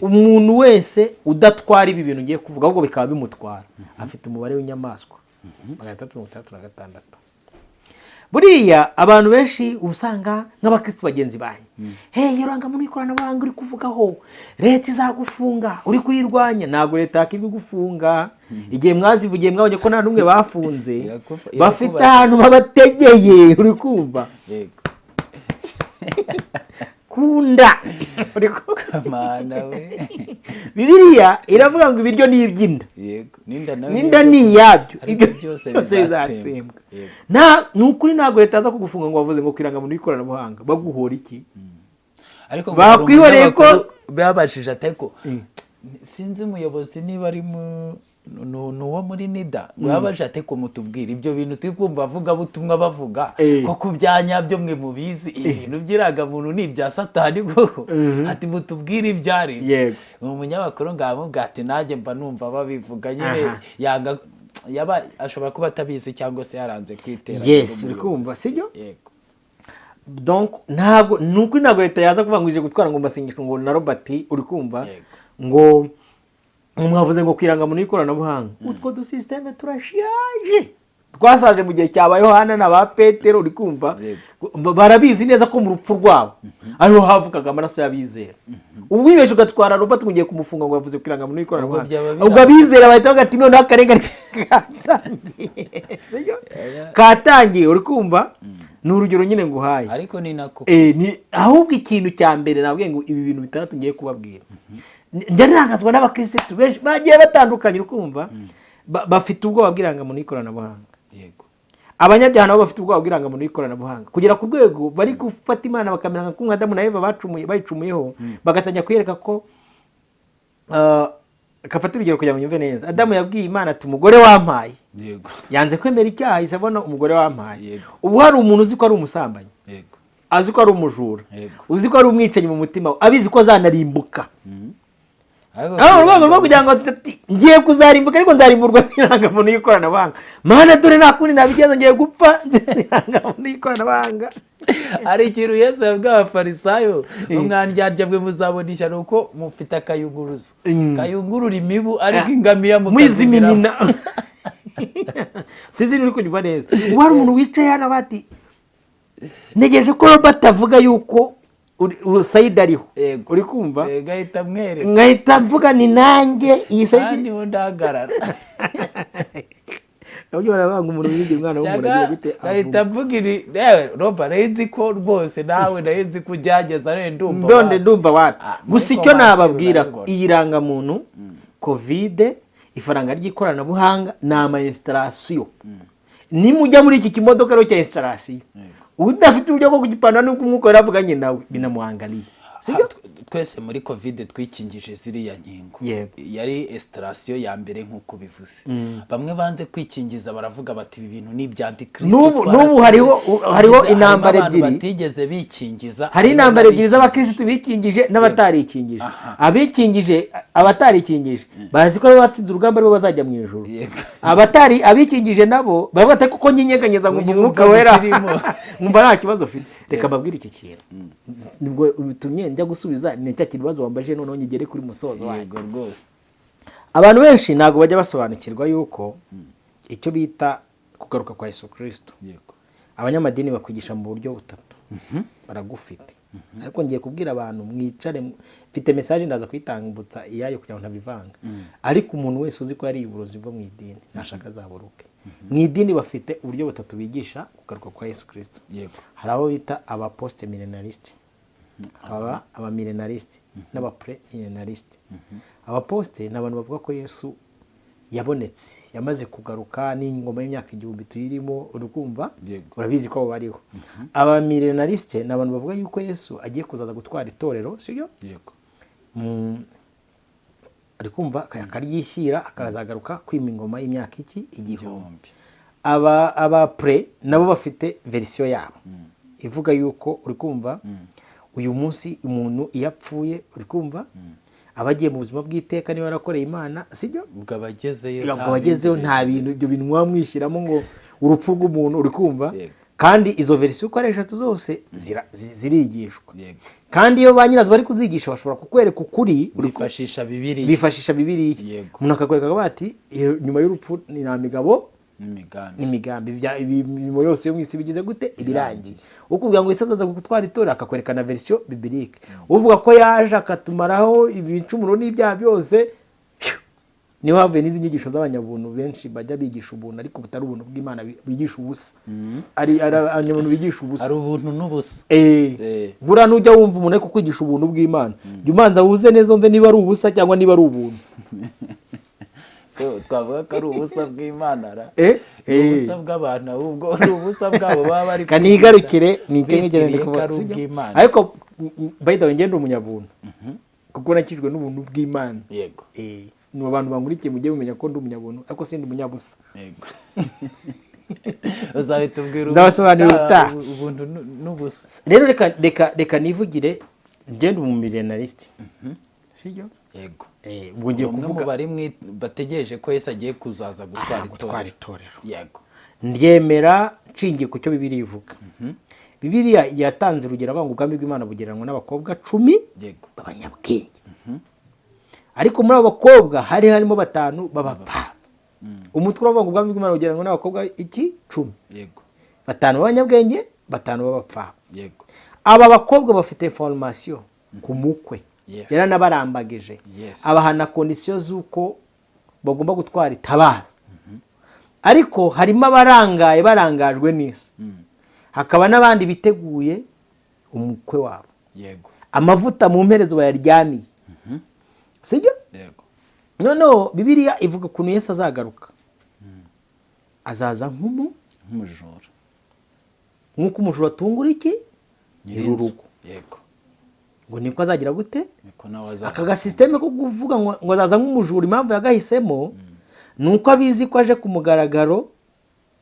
Umuntu wese udatwara ibi bintu ngiye kuvuga ahubwo bikaba bimutwara, afite umubare w'inyamaswa 666. Buriya abantu benshi usanga nk'abakristo bagenzi banyu, hey irangamuntu y'ikoranabuhanga uri kuvugaho leta izagufunga, uri kuyirwanya. Ntabwo leta yakigufunga. Igihe mwazivugiye mwabonye ko nta numwe bafunze, bafite ahantu babategeye, uri kumva. Yego. Kunda uri kumana we. Bibiliya iravuga ngo ibiryo ni iby'inda. Yego. Ninda ni yabyo. Ibyo byose bizatsembwa. Nukuri ntabwo leta aza kugufunga ngo wavuze ngo kwirangamuntu y'ikoranabuhanga. Baguhora iki? Ariko bakwihoreye ko babashije ateko sinzi umuyobozi niba ari nuwo muri NIDA babaje ateko mutubwira ibyo bintu turi kumva avuga butumwa bavuga ko kubyanyabyo mwe mubizi ibintu by'iragamuntu ni ibya Satani go ati mutubwira ibyari. Yego. Umunyamakuru ngamubwa ati nanjye mba numva babivuga nyine yanga yaba ashobora kuba atabizi cyangwa se yaranze kwitera. Yes, uri kumva sibyo? Yego. Donc ntabwo leta yaza kuvuga ngo ije gutwara ngo masengesho ngo na Robert uri kumva ngo mwavuze ngo kwirangamuntu y'ikoranabuhanga. Utwo du systeme turashaje, twasaje mu gihe cya Yohana na ba Petero, uri kumva. Barabizi neza ko mu rupfu rwabo ariho havukaga amaraso y'abizera. Ubwibeshe ugatwara Robert mugiye kumufunga ngo yavuze kwirangamuntu y'ikoranabuhanga, ubwo abizera bahita bagati none akarengane katangiye, uri kumva. Ni urugero nyine nguhaye, ariko ni nako ni ahubwo ikintu cya mbere nabwiye ngo ibi bintu bitandatu ngiye kubabwira. Njye nangazwa n'abakristo benshi bagiye batandukanye, ukumva bafite ubwo babwirangamuntu y'ikoranabuhanga. Yego. abanyabyaha nabo bafite ubwoba bw'irangamuntu y'ikoranabuhanga kugera ku rwego bari gufata Imana bakamera nka Adamu na Eva bayicumuyeho bagatangira kuyereka ko akafata urugero kugira ngo nyumve neza. Adamu yabwiye Imana ati umugore wampaye, yanze kwemera icyaha, ahise abona umugore wampaye. Ubu hari umuntu uzi ko ari umusambanyi, azi ko ari umujura, uzi ko ari umwicanyi mu mutima we, abizi ko azanarimbuka. Aho urwego rwo kugira ngo ngiye kuzarimbuka ariko nzarimburwa n'irangamuntu y'ikoranabuhanga. Mana dore nta kundi nabigenza, ngiye gupfa irangamuntu y'ikoranabuhanga. Hari ikintu Yesu yabwiye abafarisayo, umwandyarya bwe muzabona ishyano uko mufite akayunguruzo kayungurura imibu ariko ingamiya mukaziminina. Sinzi uri kunyumva neza. Ubu hari umuntu wicaye hano bati ntegereje ko Robert avuga yuko Sayidi ariho, uri kumva? Gahita mwereka, nkahita mvuga ni nanjye iyi Sayidi niho ndahagarara. Abyo barabanga umuntu wigira umwana w'umuntu agiye gute? Gahita mvuga iri Robert nzi ko rwose nawe nzi ko ujyageza rero ndumva wati. Gusa icyo nababwira ko iyi rangamuntu Covid, ifaranga ry'ikoranabuhanga ni ama installation. Nimujya muri iki kimodoka rero cya installation, udafite uburyo bwo kugipana nuko umwuka yaravuganye nawe binamuhangaliye. Twese muri Covid twikingije ziriya nkingo, yari installation ya mbere nk'uko bivuze. Bamwe banze kwikingiza baravuga bati ibi bintu ni ibya Antikristo. N'ubu hariho intambara ebyiri batigeze bikingiza. Hari intambara ebyiri z'abakristo bikingije n'abatarikingije. Abikingije, abatarikingije bazi ko batsinze urugamba rwo bazajya mu ijuru. Abikingije nabo baravuga ati kuko nyinyeganyeza ngo umwuka wera mwumva nta kibazo ufite. Reka mbabwire iki kintu nibwo bitumye njya gusubiza ni cya kibazo wambaje noneho nyigere kuri musozo wayo. Yego rwose. Abantu benshi ntago bajya basobanukirwa yuko icyo bita kugaruka kwa Yesu Kristo, abanyamadini bakwigisha mu buryo butatu. Baragufite, ariko ngiye kubwira abantu mwicare, mfite message ndaza kwitambutsa iyayo kugira ngo ntabivanga. Ariko umuntu wese uzi ko ari uburozi bwo mu idini nashaka azaburuke. Mu idini bafite uburyo butatu bigisha kugaruka kwa Yesu Kristo. Hari abo bita aba post millenarist, aba millenarist n'aba pre millenarist. Aba post ni abantu bavuga ko Yesu yabonetse, yamaze kugaruka n'ingoma y'imyaka 1000 tuyirimo, urukumva urabizi ko bariho. Aba millenarist ni abantu bavuga yuko Yesu agiye kuzaza gutwara itorero, sibyo? Arikumva akaryishyira akazagaruka kwima ingoma y'imyaka 1000. Aba pre nabo bafite version yabo ivuga yuko urikumva uyu munsi umuntu iyapfuye, urikumva abagiye mu buzima bw'iteka niba yarakoreye Imana, sibyo? Ubwo abagezeyo nta bintu ibyo bintu mwamwishyiramo ngo urupfu rw'umuntu, urikumva? Kandi izo version uko ari eshatu zose zirigishwa. Kandi iyo banyirazo bari kuzigisha bashobora kukwereka ukuri, bifashisha Bibiliya. Umuntu akakwereka bati nyuma y'urupfu ni na migabo n'imigambi imirimo yose yo mwisi bigize gute ibirangiye. Ukubwira ngo isazaza gutwara itora akakwereka na version biblique. Uvuga ko yaje akatumaraho ibicumuro n'ibyaha byose, niho havuye n'izi nyigisho z'abanyabuntu benshi bajya bigisha ubuntu ariko butari ubuntu bw'Imana, bigisha ubusa. Ari abanyabuntu bigisha ubusa, ari ubuntu n'ubusa. Bura nujya wumva umuntu ariko kwigisha ubuntu bw'Imana, jya umanza wuze neza umve niba ari ubusa cyangwa niba ari ubuntu. Twavuga ko ari ubusa bw'Imana ra ubusa bw'abantu, ahubwo ari ubusa bwabo baba bari kanigarikire nigengegende kuvuga. Ariko by the way ngende umunyabuntu kuko nakijwe n'ubuntu bw'Imana. Yego. Ni abantu bangurikiye mujye mumenya ko ndi umunyabuntu ariko sindi umunyabusa. Yego. Uzabitubwira ndabasobanurira ubuntu n'ubusa. Rero reka nivugire ngende mu millenarist. Sibyo? Yego. Ubwo ngiye kuvuga bari bategereje ko Yesu agiye kuzaza gutwara itorero. Yego. Ndyemera nshingiye ku cyo Bibiliya ivuga. Bibiliya yatanze urugero abanga ubwami bw'Imana bugeranwa n'abakobwa 10 b'abanyabwenge. Ariko muri abo bakobwa harimo 5 b'abapfapfa. Umutwe w'abanga ubwami bw'Imana bugeranwa n'abakobwa 10. Yego. 5 b'abanyabwenge, 5 b'abapfapfa. Yego. Aba bakobwa bafite formation ku mukwe. Yaranabarambagije. Abahana condition z'uko bagomba gutwara itabaza. Ariko harimo abarangaye barangajwe n'isi. Hakaba n'abandi biteguye umukwe wabo. Yego. Amavuta mu mperezo bayaryamiye. Sibyo? Yego. Noneho Bibiliya ivuga ukuntu Yesu azagaruka. Azaza nk'umujura nk'uko umujura atungura iki nyir'urugo yego ngo niko azagira gute niko nawe azagira aka gasisiteme ko kuvuga ngo azaza nk'umujura impamvu yagahisemo ni uko abizi ko aje ku mugaragaro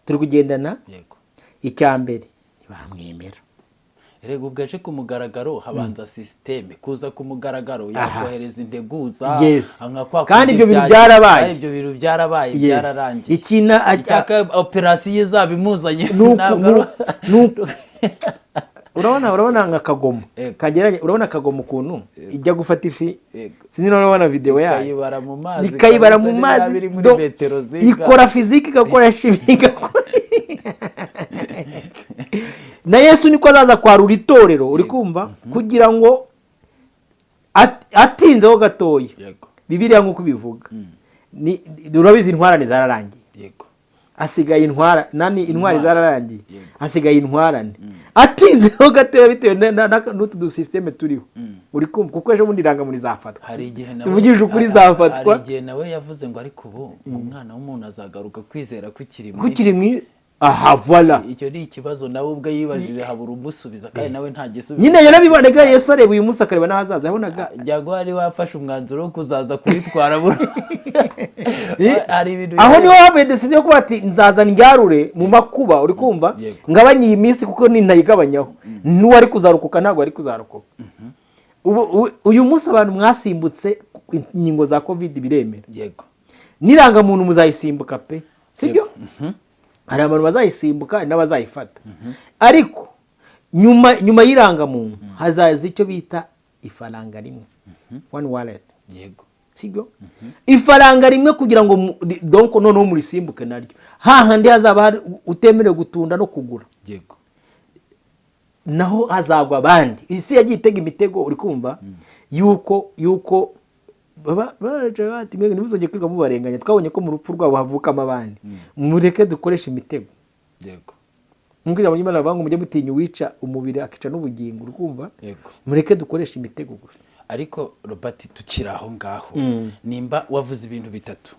turi kugendana yego icya mbere ntibamwemera rego ubwo aje ku mugaragaro habanza sisiteme kuza ku mugaragaro yakohereza integuza kandi ibyo bintu byarabaye byararangiye ikina icyaka operasiyo izaba imuzanye urabona nk'akagomo kageranye urabona akagomo ukuntu ijya gufata ifi sinzi urabona video yayo ikayibara mu mazi ikora fiziki igakora shimi igakora na Yesu niko azaza kwarura itorero uri kumva kugira ngo atinzeho gatoya Bibiliya nk'uko bivuga urabizi intwarane zararangiye yego asigaye intwari zararangiye hasigaye intwarane atinzeho gatoya bitewe n'utu dusisiteme turiho uri kumva kuko ejo bundi irangamuntu izafatwa tuvugije ukuri izafatwa hari igihe nawe yavuze ngo ariko ubu umwana w'umuntu azagaruka kwizera kukiri mu aha voila icyo ni ikibazo nawe ubwo yibajije habura umusubiza kandi nawe nta gisubizo nyine yarabibonega Yesu areba uyu munsi akareba n'ahazaza yabonaga jyago ari wafashe umwanzuro wo kuzaza kuritwara hari ibintu aho niho havuye decision yo kuba ati nzaza ndyarure mu makuba uri kumva ngabanye iyi minsi kuko nintayigabanyaho n'uwari kuzarukuka ntabwo ari kuzarukuka uyu munsi abantu mwasimbutse inkingo za covid biremera yego n'irangamuntu muzayisimbuka pe sibyo hari abantu bazayisimbuka n'abazayifata ariko nyuma y'irangamuntu hazaza icyo bita ifaranga rimwe one wallet yego sibyo ifaranga rimwe kugira ngo donc noneho murisimbuke naryo hahandi hazaba utemerewe gutunda no kugura yego naho hazagwa abandi isi yagiye itega imitego uri kumva yuko bati mwebwe ntibuzongere kwiga mubarenganya twabonye ko mu rupfu rwabo havukamo abandi mureke dukoresha imitego yego nk'uko Imana bavuga ngo mujye mutinya uwica umubiri akica n'ubugingo uri kumva yego mureke dukoresha imitego gusa ariko Robert tukiri aho ngaho nimba wavuze ibintu bitatu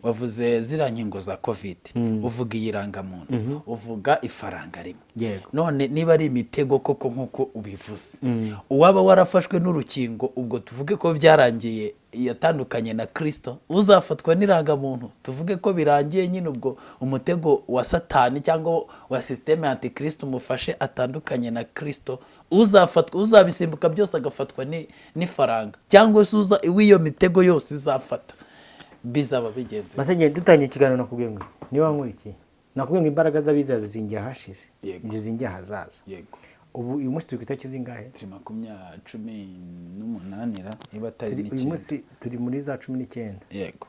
wavuze ziriya nkingo za covid uvuga iyirangamuntu uvuga ifaranga rimwe none niba ari imitego koko nk'uko ubivuze uwaba warafashwe n'urukingo ubwo tuvuge ko byarangiye yatandukanye na Kristo uzafatwa n'irangamuntu tuvuge ko birangiye nyine ubwo umutego wa Satani cyangwa wa systeme anti-Kristo mufashe atandukanye na Kristo uzafatwa uzabisimbuka byose agafatwa n'ifaranga cyangwa se iyo mitego yose izafata bizaba bigenze Masenge dutangiye ikiganiro nakubwiye ngo niba nkurikiye nakubwiye ngo imbaraga z'abiza zizingiye hashize zizingiye hazaza yego ubu uyu munsi turi ku itariki zingahe 18 niba atari uyu munsi turi muri za 19 yego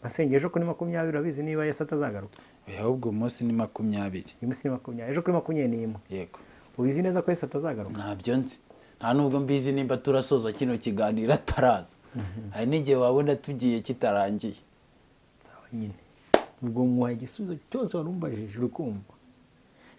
Masenge ejo kuri 20 urabizi niba Yesu atazagaruka ahubwo umunsi ni 20 uyu munsi ni 20 ejo kuri 21 yego ubizi neza ko Yesu atazagaruka ntabyo nzi nta nubwo mbizi nimba turasoza kino kiganiro ataraza hari n'igihe wabona tugiye kitarangiye sawa nyine ubwo muhaye igisubizo cyose warumbajije urukumva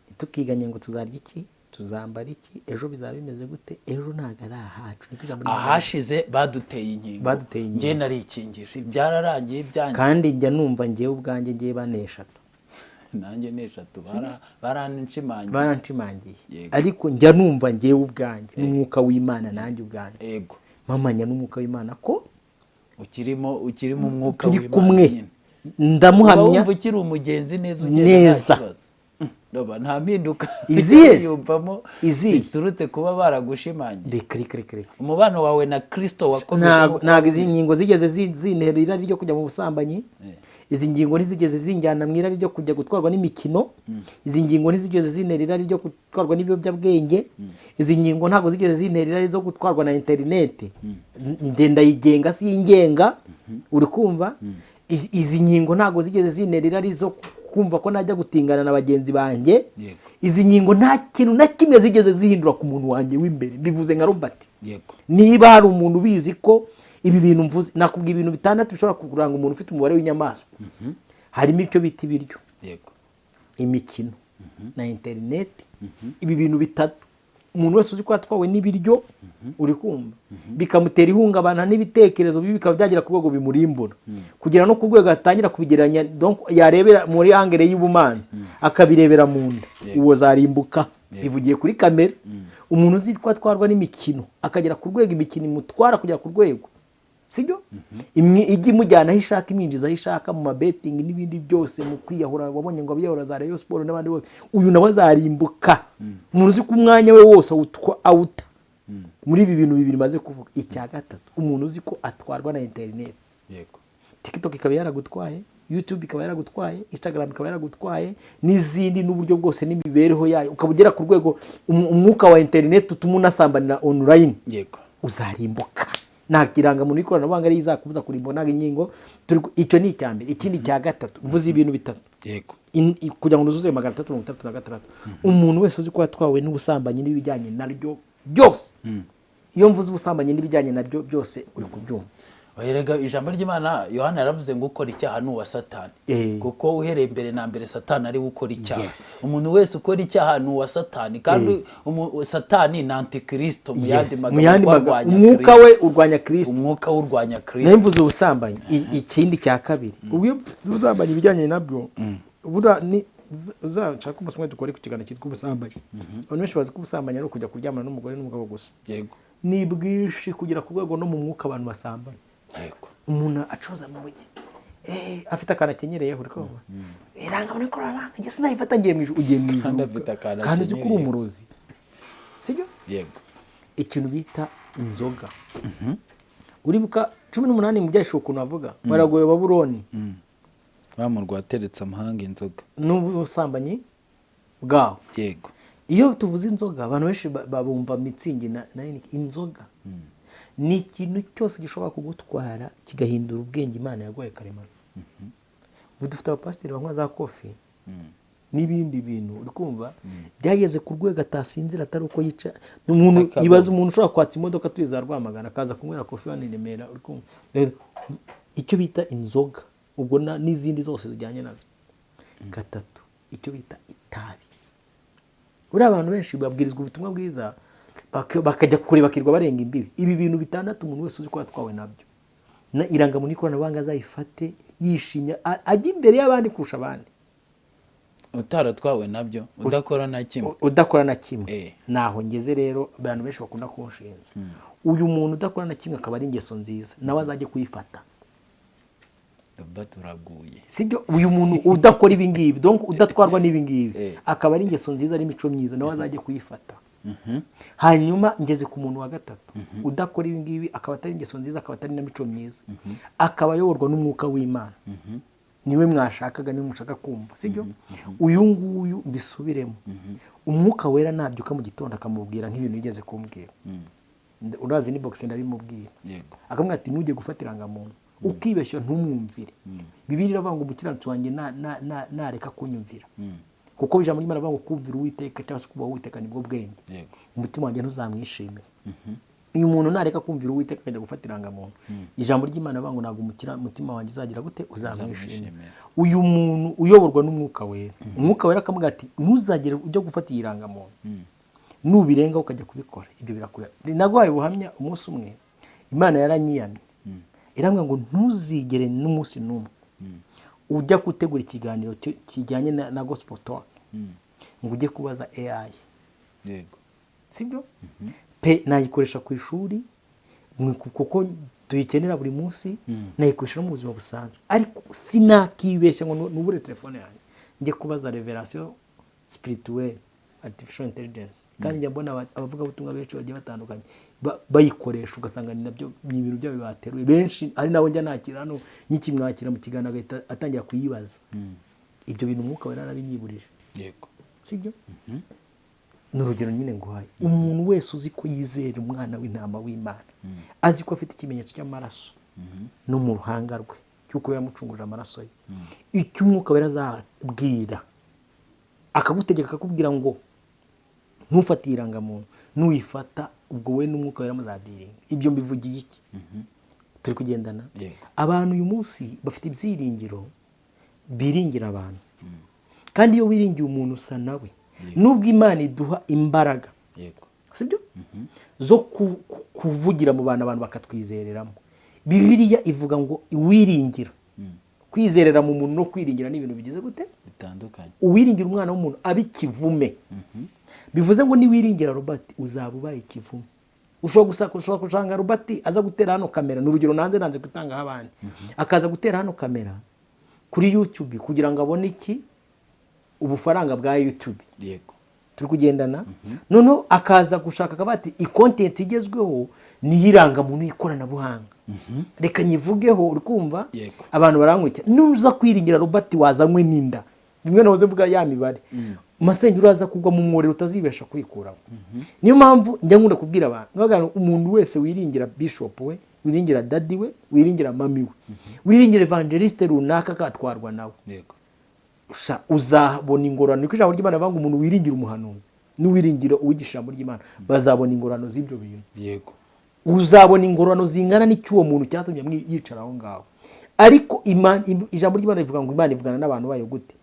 nitukiganye ngo tuzarya iki tuzambara iki ejo bizaba bimeze gute ejo ntago ari ahacu ahashize baduteye inkingo njye nari ikingizi byararangiye byanjye kandi njya numva njyewe ubwanjye ngiye baneshatu nanjye neshatu baranshimangiye ariko njya numva njyewe ubwanjye n'umwuka w'Imana nanjye ubwanjye yego mamanya n'umwuka w'Imana ko ukirimo umwuka w'Imana kumwe ndamuhamya wumva ukiri umugenzi neza ugenda nta nta mpinduka yumvamo ziturutse kuba baragushimangiye umubano wawe na Kristo wakomeje ntabwo izi ngingo zigeze zinera irari ryo kujya mu busambanyi izi ngingo ntizigeze zinjyana mu irari ryo kujya gutwarwa n'imikino izi ngingo ntizigeze zinera irari ryo gutwarwa n'ibiyobyabwenge izi ngingo ntabwo zigeze zinera irari zo gutwarwa na interineti ndayigenga si ingenga uri kumva izi ngingo ntabwo zigeze zinera irari zo kumva ko najya gutingana na bagenzi banjye izi ngingo nta kintu na kimwe zigeze zihindura ku muntu wanjye w'imbere bivuze nka Robert niba hari umuntu ubizi ko ibi bintu mvuze nakubwiye ibintu bitandatu bishobora kuranga umuntu ufite umubare w'inyamaswa harimo icyo bita ibiryo imikino na interineti ibi bintu bitatu umuntu wese uzi ko atwawe n'ibiryo uri kumva bikamutera ihungabana n'ibitekerezo bibi bikaba byagera ku rwego bimurimbura kugera no ku rwego atangira kubigereranya yarebera muri angere y'ubumana akabirebera mu nda uwo zarimbuka bivugiye kuri kamera umuntu uzi ko atwarwa n'imikino akagera ku rwego imikino imutwara kugera ku rwego sibyo ijya imujyana aho ishaka imwinjiza aho ishaka mu mabetingi n'ibindi byose mu kwiyahura wabonye ngo abiyahura za Rayon Sport n'abandi bose uyu nawe azarimbuka umuntu uzi ko umwanya we wose awuta muri ibi bintu bibiri maze kuvuga icya gatatu umuntu uzi ko atwarwa na internet yego TikTok ikaba yaragutwaye YouTube ikaba yaragutwaye Instagram ikaba yaragutwaye n'izindi n'uburyo bwose n'imibereho yayo ukaba ugera ku rwego umwuka wa internet utuma unasambanira online yego uzarimbuka nta kirangamuntu ikoranabuhanga ari izakubuza kurimbona inkingo icyo ni icyambere ikindi cya gatatu mvuze ibintu bitatu yego kugira ngo nuzuze 336 umuntu wese uzi ko atwawe n'ubusambanyi n'ibijyanye naryo byose iyo mvuze ubusambanyi n'ibijyanye nabyo byose uri kubyumva Erega ijambo ry'Imana Yohana yaravuze ngo ukora icyaha ni uwa Satani kuko uhereye mbere na mbere Satani ari gukora icyaha umuntu wese ukora icyaha ni uwa Satani kandi Satani ni antikristo mu yandi magambo umwuka we urwanya Kristo umwuka urwanya Kristo nemvuze ubusambanyi ikindi cya kabiri ubwo ubusambanyi ibijyanye nabyo ubura ni uzashaka umusomwe dukore ku kiganiro cyitwa ubusambanyi abantu benshi bazi ko ubusambanyi ari ukujya kuryamana n'umugore n'umugabo gusa yego ni bwishi kugira ku rwego no mu mwuka abantu basambana yego umuntu acuruza mu mujyi afite akana akenyereyeho uri kumva iranga muri koranabuhanga ngese nayifata ngiye mu ijuru ugiye mu ijuru kandi uzi ko uri umurozi sibyo yego ikintu bita inzoga uribuka 18 mu byasho ukuntu avuga baragoye Babuloni bamurwa ateretse amahanga inzoga n'ubusambanyi bwaho yego iyo tuvuze inzoga abantu benshi babumva mitsingi na inzoga ni ikintu cyose gishobora kugutwara kigahindura ubwenge Imana yaguhaye karemano dufite abapasiteri banywa za kofi n'ibindi bintu uri kumva byageze ku rwego atasinzira atari uko yica umuntu ibaza umuntu ushobora kwatsa imodoka tuyiza Rwamagana akaza kunywera kofi hano i Remera uri kumva icyo bita inzoga ubwo n'izindi zose zijyanye nazo gatatu icyo bita itabi uri abantu benshi babwirizwa ubutumwa bwiza bakajya kure bakirwa barenga imbibi ibi bintu bitandatu umuntu wese uzi ko atwawe nabyo na irangamuntu ikoranabuhanga azayifate yishimye ajya imbere y'abandi kurusha abandi utaratwawe nabyo udakora na kimwe naho ngeze rero abantu benshi bakunda kunshinza uyu muntu udakora na kimwe akaba ari ingeso nziza nawe azajye kuyifata turaguye sibyo uyu muntu udakora ibi ngibi donc udatwarwa n'ibi ngibi akaba ari ingeso nziza ari imico myiza nawe azajye kuyifata hanyuma ngeze ku muntu wa gatatu udakora ibi ngibi akaba atari ingeso nziza akaba atari n'imico myiza akaba ayoborwa n'umwuka w'Imana niwe mwashakaga niwe mushaka kumva sibyo uyu nguyu bisubiremo umwuka wera nabyuka mu gitondo akamubwira nk'ibintu yigeze kumbwira urazi ni box ndabimubwira akamubwira ati nujye gufata irangamuntu ukibeshya ntumwumvire Bibiliya iravuga ngo umukiranutsi wanjye nareka kunyumvira kuko ijambo ry'Imana rivuga ngo kumvira Uwiteka cyangwa se kubaha Uwiteka nibwo bwenge umutima wanjye ntuzamwishimira uyu muntu nareka kumvira Uwiteka akajya gufata irangamuntu ijambo ry'Imana rivuga ngo ntabwo umutima wanjye uzagira gute uzamwishimira uyu muntu uyoborwa n'umwuka wera umwuka wera akamubwira ati ntuzagere ujya gufata iyi rangamuntu nubirenga ukajya kubikora ibyo birakureba nagwaye ubuhamya umunsi umwe Imana yaranyiyamye irambwira ngo ntuzigere n'umunsi n'umwe ujya gutegura ikiganiro kijyanye na gospel talk ngo ujye kubaza AI yego sibyo pe nayikoresha ku ishuri kuko tuyikenera buri munsi nayikoresha no mu buzima busanzwe ariko sinakibeshya ngo nubure telefone yanjye njye kubaza revelation spirituelle artificial intelligence kandi njya mbona abavuga ubutumwa benshi bagiye batandukanye bayikoresha ugasanga ni nabyo ni ibintu byabo bateruye benshi ari nabo njya nakira hano nyikimwakira mu kiganiro agahita atangira kuyibaza ibyo bintu umwuka wera arabinyiburije yego sibyo n'urugero nyine nguhaye umuntu wese uzi ko yizera umwana w'intama w'Imana azi ko afite ikimenyetso cy'amaraso no mu ruhanga rwe cyuko yamucungurira amaraso ye icyo umwuka wera azabwira akagutegeka akakubwira ngo ntufate irangamuntu nuyifata ubwo we n'umwuka wera muzadiringa ibyo mbivugiye iki turi kugendana abantu uyu munsi bafite ibyiringiro biringira abantu kandi iyo wiringiye umuntu usa nawe nubwo Imana iduha imbaraga sibyo zo kuvugira mu bantu bakatwizereramo. Bibiliya ivuga ngo wiringira. Kwizerera mu muntu no kwiringira ni ibintu bigize gute bitandukanye. Uwiringira umwana w'umuntu abikivume. Bivuze ngo niwiringira Robert uzaba ubaye ikivume. Ushobora gushanga Robert aza gutera hano kamera, n'urugero nanze gutanga abandi. Akaza gutera hano kamera kuri YouTube kugira ngo abone iki ubufaranga bwa YouTube. Yego. Turi kugendana. Noneho akaza gushaka kabati i-content igezweho niyiranga muntu ikoranabuhanga. Reka nyivugeho uri kumva abantu barankwita. Nuza kwiringira Robert wazanywe n'inda. Bimwe nahoze mvuga ya mibare. Masenge uraza kugwa mu mworero utazibesha kwikuraho. Niyo mpamvu njya nkunda kubwira abantu ngagana umuntu wese wiringira bishop we, wiringira daddy we, wiringira mami we, wiringira evangeliste runaka katwarwa nawe. Yego. Uzabona ingorano. Niko ijambo ry'Imana banga umuntu wiringira umuhanuzi n'uwiringira uwigisha ijambo ry'Imana bazabona ingorano z'ibyo bintu. Yego. Uzabona ingorano zingana n'icyuwo muntu cyatumye yicara aho ngaho. Ariko ijambo ry'Imana rivuga ngo Imana ivugana n'abantu bayo gute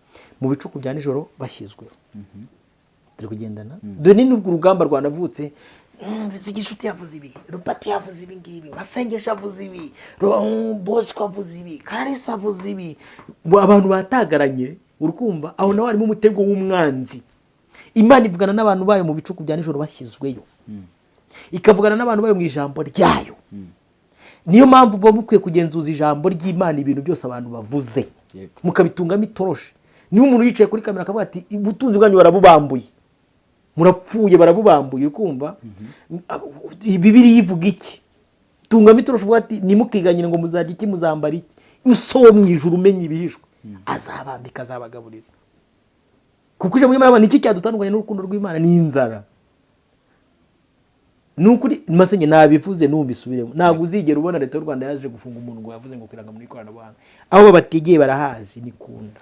mu bicuku bya nijoro bashyizweho. Turi kugendana. Dore n'ubwo urugamba rwanavutse Zigishuti yavuze ibi, Robert yavuze ibi ngibi, Masengesho avuze ibi, Bosco avuze ibi, Karisa avuze ibi. Abantu batagaranye urukumva aho nawe harimo umutego w'umwanzi. Imana ivugana n'abantu bayo mu bicuku bya nijoro bashyizweyo. Ikavugana n'abantu bayo mu ijambo ryayo. Niyo mpamvu bo mukwiye kugenzuza ijambo ry'Imana ibintu byose abantu bavuze. Mukabitungamo itoroshe. Niyo umuntu yicaye kuri kamera akavuga ati ubutunzi bwanyu barabubambuye. Murapfuye barabubambuye ukumva. Bibiliya ivuga iki? Tungamo itoroshe uvuga ati nimukiganyire ngo muzarya iki muzambara iki. Usowe mu ijuru umenye ibihishwe. Azabambika azabagaburira. Kuko ije muri Imana niki cyadutandukanye n'urukundo rw'Imana ni inzara. Nukuri Masenge nabivuze numbisubiremo. Ntabwo uzigera ubona leta y'u Rwanda yaje gufunga umuntu ngo yavuze ngo kwiranga muri ikoranabuhanga. Aho bategeye barahazi nikunda.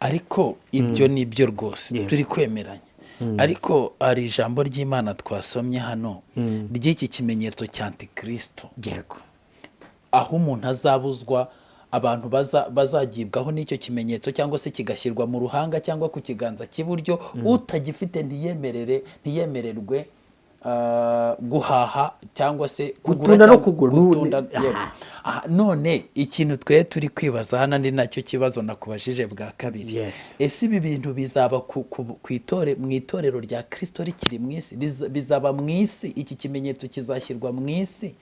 Ariko ibyo nibyo rwose turi kwemeranya. Ariko ari ijambo ry'Imana twasomye hano ry'iki kimenyetso cya Antikristo. Yego. Aho umuntu azabuzwa abantu bazagibwaho n'icyo kimenyetso cyangwa se kigashyirwa mu ruhanga cyangwa ku kiganza cy'iburyo, utagifite ntiyemererwe guhaha cyangwa se kugura no kugura. None ikintu turi kwibaza hano ndi nacyo kibazo nakubajije bwa kabiri. Ese ibi bintu bizaba mu itorero rya Kristo rikiri mu isi? Bizaba mu isi? Iki kimenyetso kizashyirwa mu isi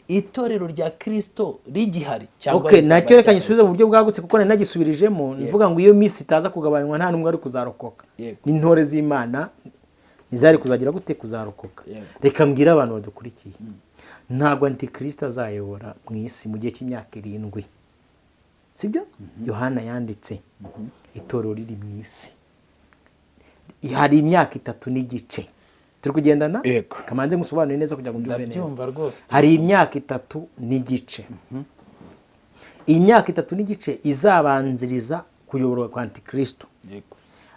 itorero rya Kristo rigihari cyangwa nacyo reka gisubize mu buryo bwagutse kuko nari nagisubirijemo. Nivuga ngo iyo misi itaza kugabanywa nta n'umwe ari kuzarokoka. N'intore z'Imana nizari kuzagira gute kuzarokoka. Reka mbwira abantu badukurikiye, ntabwo Antikristo azayobora mu isi mu gihe cy'imyaka 7. Sibyo? Yohana yanditse itorero riri mu isi hari imyaka 3 n'igice. Turi kugendana? Kamanze ngusobanurire neza kugira ngo mbyumve neza. Hari imyaka 3 n'igice. Iyi myaka 3 n'igice izabanziriza kuyoborwa kwa Antikristo.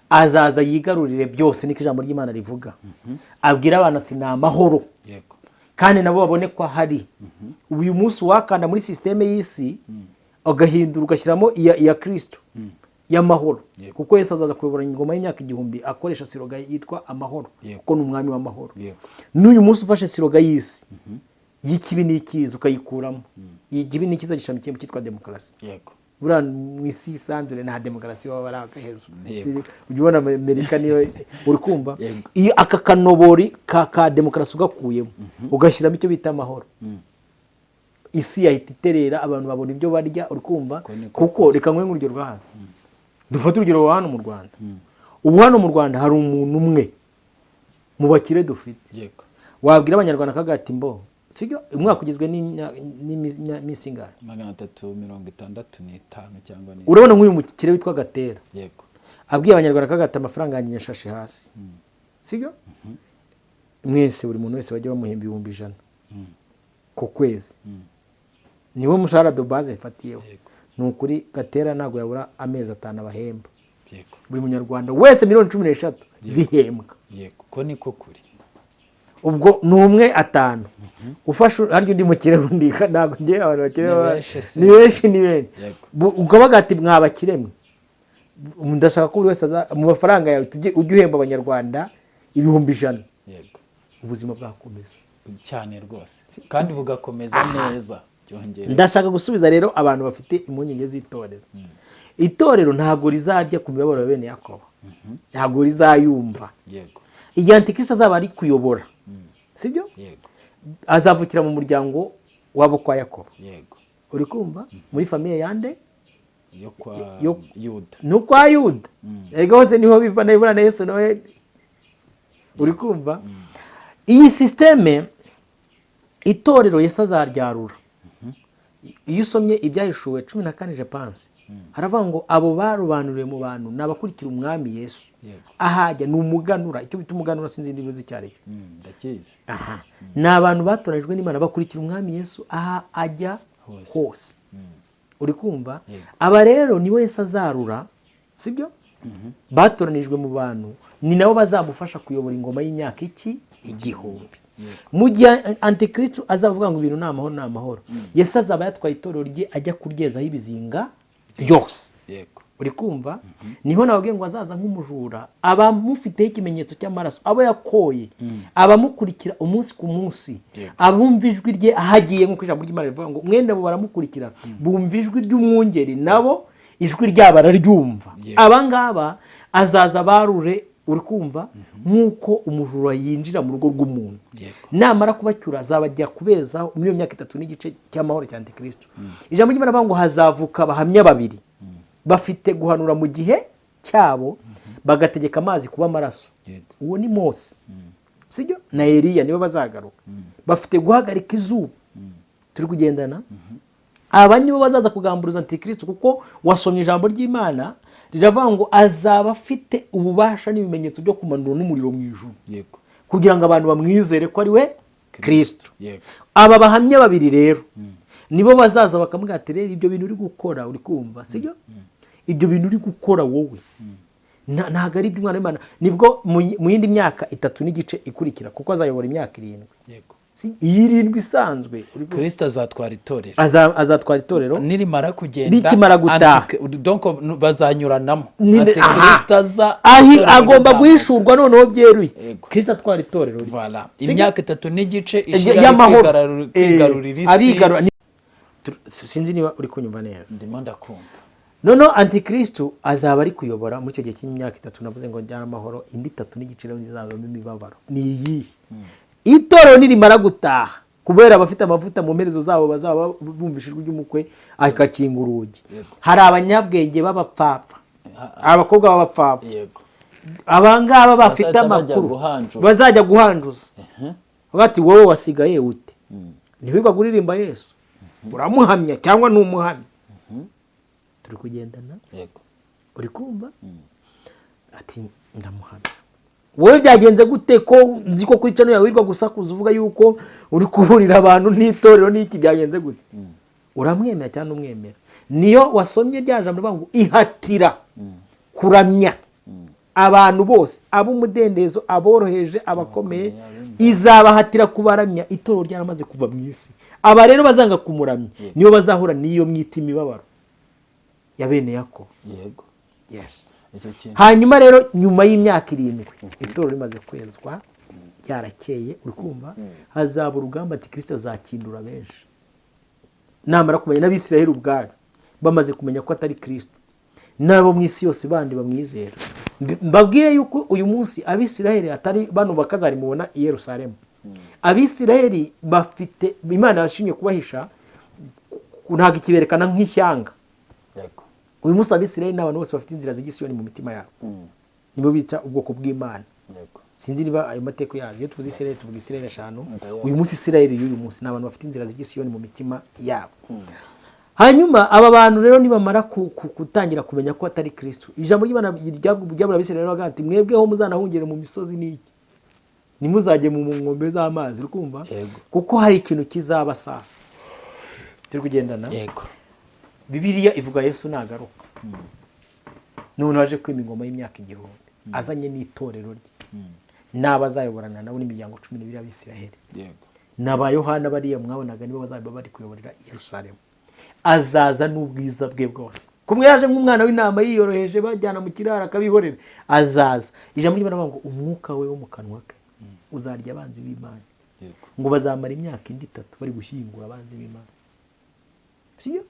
Azaza yigarurire byose niko ijambo ry'Imana rivuga. Abwira abantu ati na amahoro. Kandi nabo babone ko hari. Uyu munsi wakanda muri systeme y'isi agahindura ugashyiramo iya Kristo y'amahoro. Kuko Yesu azaza kuyobora ingoma y'imyaka 1000 akoresha siroga yitwa amahoro. Kuko ni umwami w'amahoro. N'uyu munsi ufashe siroga y'isi y'ikibi n'ikiza ukayikuramo. Ikibi n'ikiza gishamikiye mu cyitwa demokarasi. Bura mwisi sanzire na demokarasi baba barakahezo. Ujibona Amerika niyo uri kumva iyo aka kanobori ka demokarasi ugakuyemo ugashyiramo icyo bita amahoro. Isi yahita iterera abantu babona ibyo barya uri kumva. Kuko reka nkwe nk'urugero rwa hano. Dufata urugero hano mu Rwanda. Ubu hano mu Rwanda hari umuntu umwe mu bakire dufite. Wabwira abanyarwanda kagati mbo sibyo umwaka ugizwe n'imisinga 365 cyangwa ni. Urabona nk'uyu mukire witwa Gatera. Abwiye abanyarwanda kagata amafaranga yanjye yashashe hasi. Sibyo? Mwese buri muntu wese bajya bamuhemba 100,000 ku kwezi. Niwe mushahara do base ifatiyeho. Nukuri Gatera ntago yabura amezi 5 abahemba. Buri munyarwanda wese 13 zihembwa. Ko niko kuri. Ubwo numwe 5 ufashe haryo ndi mukire rundi ntago ngiye abantu bakire ni benshi ukabaga ati mwabakiremwe ndashaka ko buri wese mu mafaranga yawe ujye uhemba abanyarwanda 100,000. ubuzima bwakomeza cyane rwose kandi bugakomeza neza. Ndashaka gusubiza rero abantu bafite impungenge z'itorero. Itorero ntabwo rizarya ku mibabaro ya bene Yakobo, ntabwo rizayumva. Igihe Antikristo azaba ari kuyobora, sibyo? Azavukira mu muryango wabo kwa Yakobo. Uri kumva? Muri famiye yande? Yo kwa Yuda. No kwa Yuda. Ego hose niho biva na Ibura na Yesu nawe. Uri kumva? Iyi systeme itorero Yesu azaryarura. Iyo usomye ibyahishuwe 14 je pense, haravuga ngo abo barobanuriwe mu bantu nabakurikira umwami Yesu. Ahajya n'umuganura, icyo bita umuganura sinzi ndibuze cyari. Ndakizi. Ni abantu batoranijwe n'Imana bakurikira umwami Yesu aha ajya hose. Uri kumva? Aba rero niwe Yesu azarura, sibyo? Batoranijwe mu bantu ni nabo bazamufasha kuyobora ingoma y'imyaka igihumbi. Mu gihe Antikristo azavuga ngo ibintu ni amahoro, Yesu azaba yatwaye itorero rye ajya kuryezaho ibizinga byose. Uri kumva? Niho nababwiye ngo azaza nk'umujura, abamufiteho ikimenyetso cy'amaraso, abo yakoye, abamukurikira umunsi ku munsi, abumva ijwi rye ahagiye nk'uko ijambo ry'Imana rivuga ngo mwende abo baramukurikira bumva ijwi ry'umwungeri nabo ijwi ryabo bararyumva. Abangaba azaza barure, uri kumva, nk'uko umujura yinjira mu rugo rw'umuntu. Namara kubacyura azabajya kubezaho muri iyo myaka 3 n'igice cy'amahoro cya Antikristo. Ijambo ry'Imana rivuga ngo hazavuka abahamya babiri bafite guhanura mu gihe cyabo bagategeka amazi kuba amaraso. Uwo ni Mose, sibyo? Na Eliya nibo bazagaruka bafite guhagarika izuba. Turi kugendana. Aba nibo bazaza kugamburuza Antikristo, kuko wasomye ijambo ry'Imana riravuga ngo azaba afite ububasha n'ibimenyetso byo kumanura n'umuriro mu ijuru, kugira ngo abantu bamwizere ko ari we Kristo. Aba bahamya babiri rero nibo bazaza bakamubwira ati rero ibyo bintu uri gukora, uri kumva, sibyo? Ibyo bintu uri gukora wowe ntago ari iby'Umwana w'Imana. Nibwo mu yindi myaka 3 n'igice ikurikira, kuko azayobora imyaka 7. Iyi 7 isanzwe Kristo azatwara itorero. Azatwara itorero nirimara kugenda, rikimara gutaha. Donc bazanyuranamo. Kristo agomba guhishurwa noneho byeruye. Kristo atwara itorero. Voilà. Imyaka 3 n'igice ishira kwigarurira isi. Sinzi niba uri kunyumva neza. Ndimo ndakumva. Noneho Antikristo azaba ari kuyobora muri icyo gihe cy'imyaka 3 navuze ngo njyana amahoro, indi 3 n'igice rero izabamo imibabaro. Ni iyi. Itorero nirimara gutaha, kubera abafite amavuta mu mperezo zabo bazaba bumvishijwe ry'umukwe akakinga urugi. Hari abanyabwenge b'abapfapfa, abakobwa b'abapfapfa, abangaba bafite amakuru bazajya guhanjuza. Bagati wowe wasigaye ute? Ntiwigwa kuririmba Yesu, uramuhamya cyangwa n'umuhamya? Turi kugendana. Uri kumva? Ati ndamuhamya. Wowe byagenze gute ko nzi ko kuri channel yawe wirwa gusakuza uvuga yuko uri kuburira abantu n'itorero n'iki byagenze gute? Uramwemera cyangwa umwemera? Niyo wasomye rya jambo rivuga ngo ihatira kuramya abantu bose, ab'umudendezo, aboroheje, abakomeye, izabahatira kubaramya. Itorero ryaramaze kuva mu isi. Aba rero bazanga kumuramya niyo bazahura niyo mwita imibabaro ya bene Yakobo. Yes. Hanyuma rero nyuma y'imyaka 7 itorero rimaze kwezwa ryarakeye, uri kumva, hazaba urugamba Antikristo azakindura benshi. Namara kumenya n'Abisirayeli ubwabo bamaze kumenya ko atari Kristo, nabo mu isi yose bandi bamwizera. Mbabwiye yuko uyu munsi Abisirayeli atari bano bakazari mubona i Yerusalemu. Abisirayeli bafite Imana yashimye kubahisha, ntago ikiberekana nk'ishyanga. Uyu munsi Abisirayeli n'abantu bose bafite inzira z'igisiyoni mu mitima yabo. Nibo bita ubwoko bw'Imana. Sinzi niba ayo mateko yazo. Iyo tuvuze Isirayeli tuvuga Isirayeli 5. Uyu munsi Isirayeli y'uyu munsi n'abantu bafite inzira z'igisiyoni mu mitima yabo. Hanyuma aba bantu rero nibamara kutangira kumenya ko atari Kristo, ijambo ry'Imana ryabura Abisirayeli bavuga ati mwebweho muzanahungere mu misozi n'iki, nimuzajye mu nkombe z'amazi. Uri kumva? Kuko hari ikintu kizaba sasa. Turi kugendana. Bibiliya ivuga Yesu nagaruka. None waje kwima ingoma y'imyaka 1000, azanye n'itorero rye. N'abazayoborana nabo n'imiryango 12 y'Abisirayeli. N'aba Yohana bariya mwabonaga nibo bazaba bari kuyoborera Yerusalemu. Azaza n'ubwiza bwe bwose. Kumwe yaje nk'umwana w'intama yiyoroheje bajyana mu kirara akabihorera. Azaza. Ijambo ry'Imana ngo umwuka we wo mu kanwa ke uzarya abanzi b'Imana. Ngo bazamara imyaka indi 3 bari gushyingura abanzi b'Imana. Sibyo?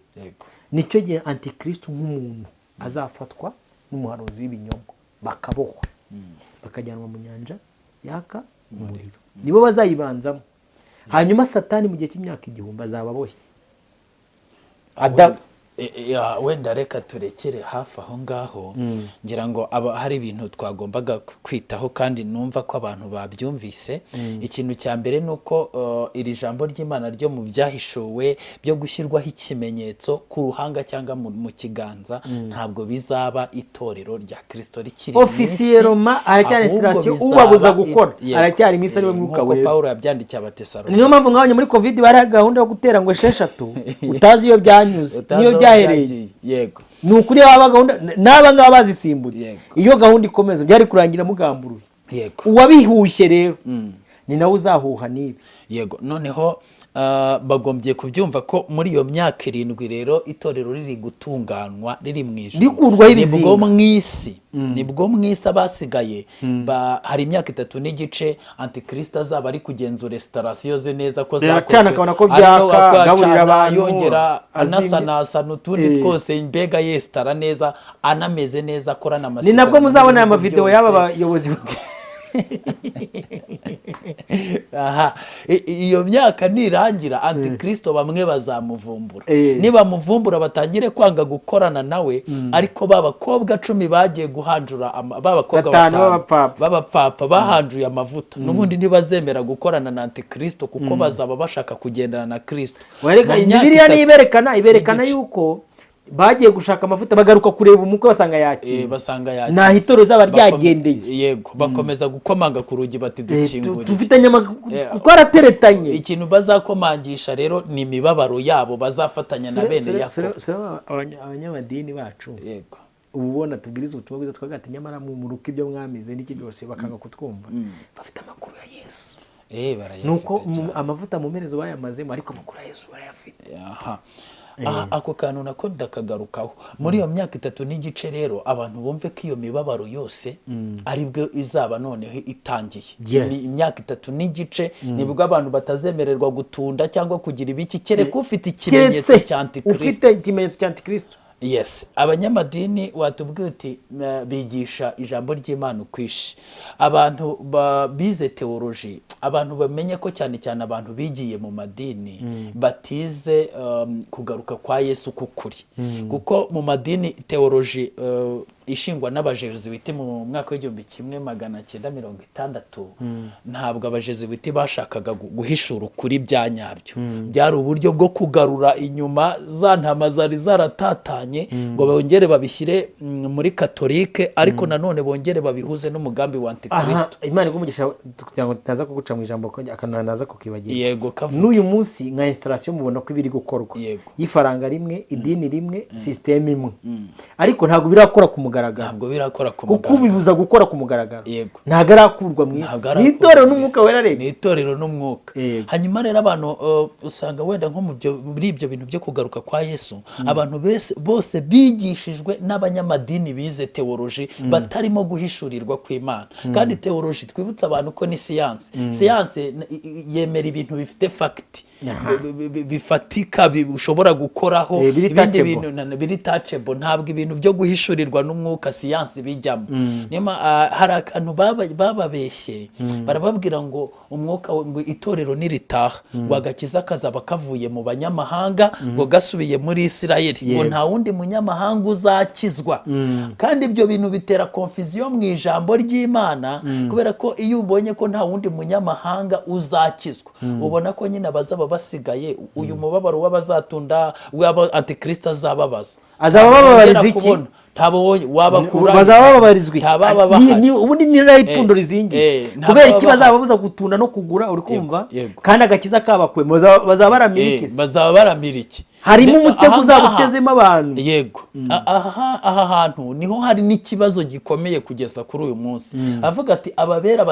Nicyo gihe antikristo nk'umuntu azafatwa n'umuhanuzi w'ibinyoma bakabohwa bakajyanwa mu nyanja yaka umuriro. Nibo bazayibanzamo. Hanyuma Satani mu gihe cy'imyaka 1000 azababoshye. Wenda reka turekere hafi aho ngaho, ngira ngo hari ibintu twagombaga kwitaho kandi numva ko abantu babyumvise. Ikintu cya mbere nuko iri jambo ry'Imana ryo mu byahishuwe byo gushyirwaho ikimenyetso ku ruhanga cyangwa mu kiganza ntabwo bizaba itorero rya Kristo rikiri officiellement aracyari installation ubabuza gukora aracyari imisa niwe mwuka we. Paulo yabyandikiye Abatesalonike. Niyo mpamvu mwabonye muri covid bari gahunda yo gutera ngo 6 utazi iyo byanyuze niyo byahereye. Yego. Nukuri baba gahunda naba ngaba bazisimbutse. Iyo gahunda ikomeza byari kurangira mugamburuye. Yego. Uwabihushye rero ni nawe uzahuha nibi. Yego. Noneho bagombye kubyumva ko muri iyo myaka 7 rero itorero riri gutunganwa riri mu ijuru. Rikurwaho ibizinga. Nibwo mwisi abasigaye hari imyaka 3 n'igice antikristo azaba ari kugenzura restaurasiyo ze neza ko zakozwe. Akabona ko byaka gaburira abantu yongera anasanasa n'utundi twose mbega yestara neza anameze neza akorana amasezerano. Ni nabwo muzabona aya mavideo y'aba bayobozi. Iyo myaka nirangira antikristo bamwe bazamuvumbura. Niba muvumbura batangire kwanga gukorana nawe, ariko babakobwa 10 bagiye guhanjura babakobwa 5 b'abapfapfa bahanjuye amavuta n'ubundi ntibazemera gukorana na antikristo kuko bazaba bashaka kugendana na Kristo. Bibiliya iberekana yuko bagiye gushaka amavuta bagaruka kureba umukwe basanga yakira. Basanga yakira. Na hitoro zaba ryagendeye. Yego, bakomeza gukomanga ku rugi bati dukingurire. Tufitanye twarateretanye. Ikintu bazakomangisha rero ni imibabaro yabo bazafatanya na bene Yakobo. Abanyamadini bacu. Yego. Ubona tubwiriza ubutumwa bwiza twagati nyamara mu muruka ibyo mwamize n'iki byose bakanga kutwumva. Bafite amakuru ya Yesu. Barayafite. Nuko amavuta mu merezo bayamazemo ariko amakuru ya Yesu barayafite. Ako kantu nako ndakagarukaho. Muri iyo myaka 3 n'igice rero abantu bumve ko iyo mibabaro yose aribwo izaba noneho itangiye. Imyaka 3 n'igice nibwo abantu batazemererwa gutunda cyangwa kugira ibiki kereka ufite ikimenyetso cya antikristo. Ufite ikimenyetso cya antikristo. Yes, abanyamadini watubwiye uti bigisha ijambo ry'Imana ukwishi. Abantu bize theology, abantu bamenye ko cyane cyane abantu bigiye mu madini batize kugaruka kwa Yesu kukuri. Kuko mu madini theology ishingwa n'abajezuiti mu mwaka w'1960 ntabwo abajezuiti bashakaga guhishura ukuri byanyabyo. Byari uburyo bwo kugarura inyuma za ntama zari zaratatanye ngo bongere babishyire muri katolike ariko nanone bongere babihuze n'umugambi wa antikristo. Imana igumugisha kugira ngo taza kuguca mu ijambo akananaza kukibagira. Yego, n'uyu munsi nka installation mubona ko ibiri gukorwa y'ifaranga rimwe idini rimwe system imwe ariko ntabwo birakora ku mugaragaro. Kuko bibuza gukora ku mugaragaro. Ntabwo arakurwa mwisi. Ni itorero n'umwuka wera rero. Ni itorero n'umwuka. Hanyuma rero abantu usanga wenda nko muri ibyo bintu byo kugaruka kwa Yesu abantu bose bigishijwe n'abanyamadini bize theology batarimo guhishurirwa kw'Imana. Kandi theology twibutsa abantu ko ni science. Science yemera ibintu bifite fact. Bifatika bishobora gukoraho ibindi bintu biri touchable. Ntabwo ibintu byo guhishurirwa n'umwuka siyansi bijyamo. Nyuma hari akantu bababeshye barababwira ngo umwuka ngo itorero niritaha wagakiza kazaba kavuye mu banyamahanga ngo gasubiye muri Isirayeli ngo nta wundi munyamahanga uzakizwa. Kandi ibyo bintu bitera confusion mu ijambo ry'Imana kubera ko iyo ubonye ko nta wundi munyamahanga uzakizwa ubona ko nyine abazaba basigaye uyu mubabaro w'abazatunda w'aba antikristo azababaza. Azabababariza iki? Wabakura bababarizwe ubundi ni ipfundo rizingi kubera iki bazababuza gutunda no kugura uri kumva kandi agakiza kabakwe bazaba baramira iki harimo umutego uzabutezemo abantu. Yego, aha hantu niho hari n'ikibazo gikomeye kugeza kuri uyu munsi. Avuga ati ababera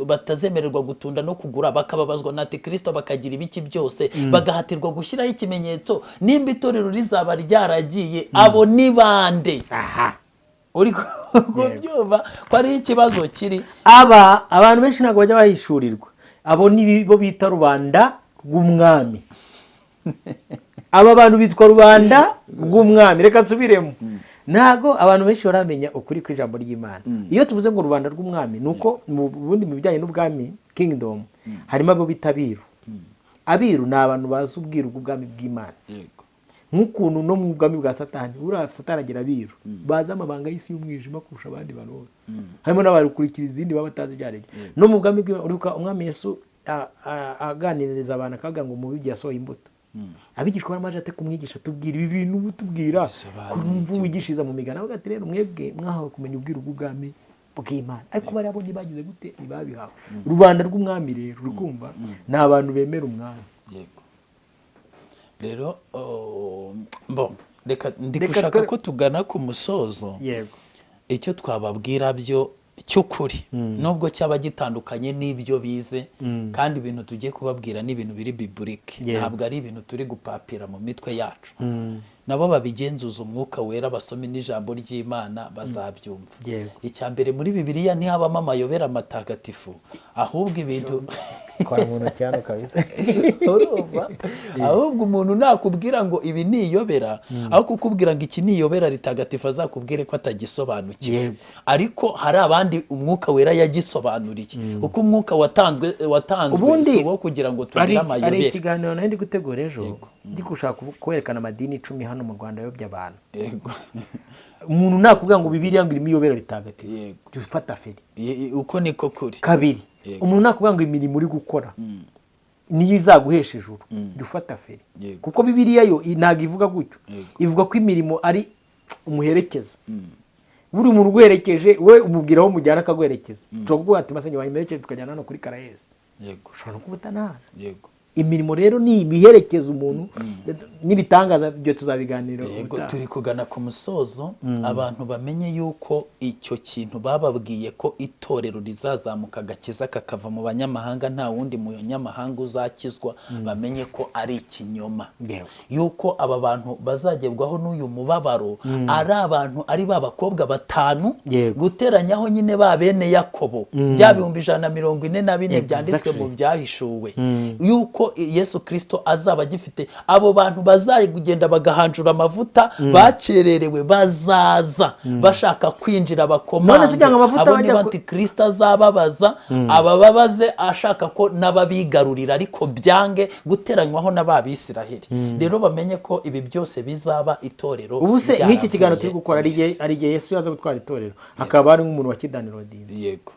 batazemererwa gutunda no kugura bakababazwa na antikristo bakagira ibiki byose bagahatirwa gushyiraho ikimenyetso nimba itorero rizaba ryaragiye abo ni bande. kubyumva ko ari ikibazo kiri. Abantu benshi ntabwo bajya bahishurirwa, abo ni bo bita rubanda rw'umwami. Aba bantu bitwa rubanda rw'umwami. Reka nsubiremo, ntabwo abantu benshi baramenya ukuri kw'ijambo ry'Imana. Iyo tuvuze ngo rubanda rw'umwami, ni uko mu bundi mu bijyanye n'ubwami kingdom harimo abo bita abiru. Abiru ni abantu bazi ubwiru bw'ubwami bw'Imana, nk'ukuntu no mu bwami bwa Satani uriya Satani agira abiru bazi amabanga y'isi y'umwijima kurusha abandi bantu bose. Harimo n'abakurikira izindi baba batazi ibyo ari byo. No mu bwami bw'Imana uribuka umwami Yesu aganiriza abantu akavuga ngo umubibyi yasohoye imbuto. Abigishwa bamaje ate kumwigisha, tubwira ibi bintu ubutubwira ko numva wigishiriza mu migana. Avuga ati rero mwebwe mwahawe kumenya ubwiru bw'ubwami bw'Imana, ariko bari abo ntibagize gute, ntibabihawe. Rubanda rw'umwami rero urikumva ni abantu bemera umwami. Rero reka ndikushaka ko tugana ku musozo. Icyo twababwira byo cy'ukuri nubwo cyaba gitandukanye n'ibyo bize, kandi ibintu tugiye kubabwira ni ibintu biri biburike, ntabwo ari ibintu turi gupapira mu mitwe yacu. Nabo babigenzuza umwuka wera, basome n'ijambo ry'Imana bazabyumva. Icya mbere muri Bibiliya ntihabamo amayobera matagatifu, ahubwo ibintu kwa muntu cyane kabisa. Ahubwo umuntu nakubwira ngo ibi ni iyobera, aho kukubwira ngo iki ni iyobera ritagatifu azakubwire ko atagisobanukiwe. Ariko hari abandi umwuka wera yagisobanuriye, kuko umwuka watanzwe wo kugira ngo tugire amayobera. Ari ikiganiro nari ndi gutegura ejo ndi gushaka kwerekana amadini 10 hano mu Rwanda yobya abantu. Umuntu nakubwira ngo Bibiliya ngo irimo iyobera ritagatifu, ufata feri. Uko niko kuri. Kabiri, umuntu nakubwira ngo imirimo uri gukora niyo izaguhesha ijuru, ufata feri. Kuko Bibiliya yo ntabwo ivuga gutyo, ivuga ko imirimo ari umuherekeza. Buri muntu uguherekeje we umubwira aho mujyana akaguherekeza. Tuvuga ati masenye wayimerekeje tukajyana hano kuri Karayesi. Ushobora no kubutanaza. Imirimo rero ni ibiherekeza umuntu, n'ibitangaza byo tuzabiganira. Turi kugana ku musozo. Abantu bamenye yuko icyo kintu bababwiye ko itorero rizazamuka agakiza kakava mu banyamahanga, nta wundi munyamahanga uzakizwa, bamenye ko ari ikinyoma. Yuko aba bantu bazagerwaho n'uyu mubabaro ari abantu, ari babakobwa 5 guteranyaho nyine ba bene Yakobo, bya 144 byanditswe mu byahishuwe, yuko Yesu Kristo azaba agifite abo bantu bazagenda bagahanjura amavuta, bakererewe bazaza bashaka kwinjira bakomanga. Abo ni Antikristo azababaza, abababaze ashaka ko n'ababigarurira, ariko byange guteranywaho n'ababisiraheli. Rero bamenye ko ibi byose bizaba itorero. Ubu se nk'iki kiganiro turi gukora ari igihe Yesu yaza gutwara itorero, hakaba ari nk'umuntu wa kidaniro dini. Yego.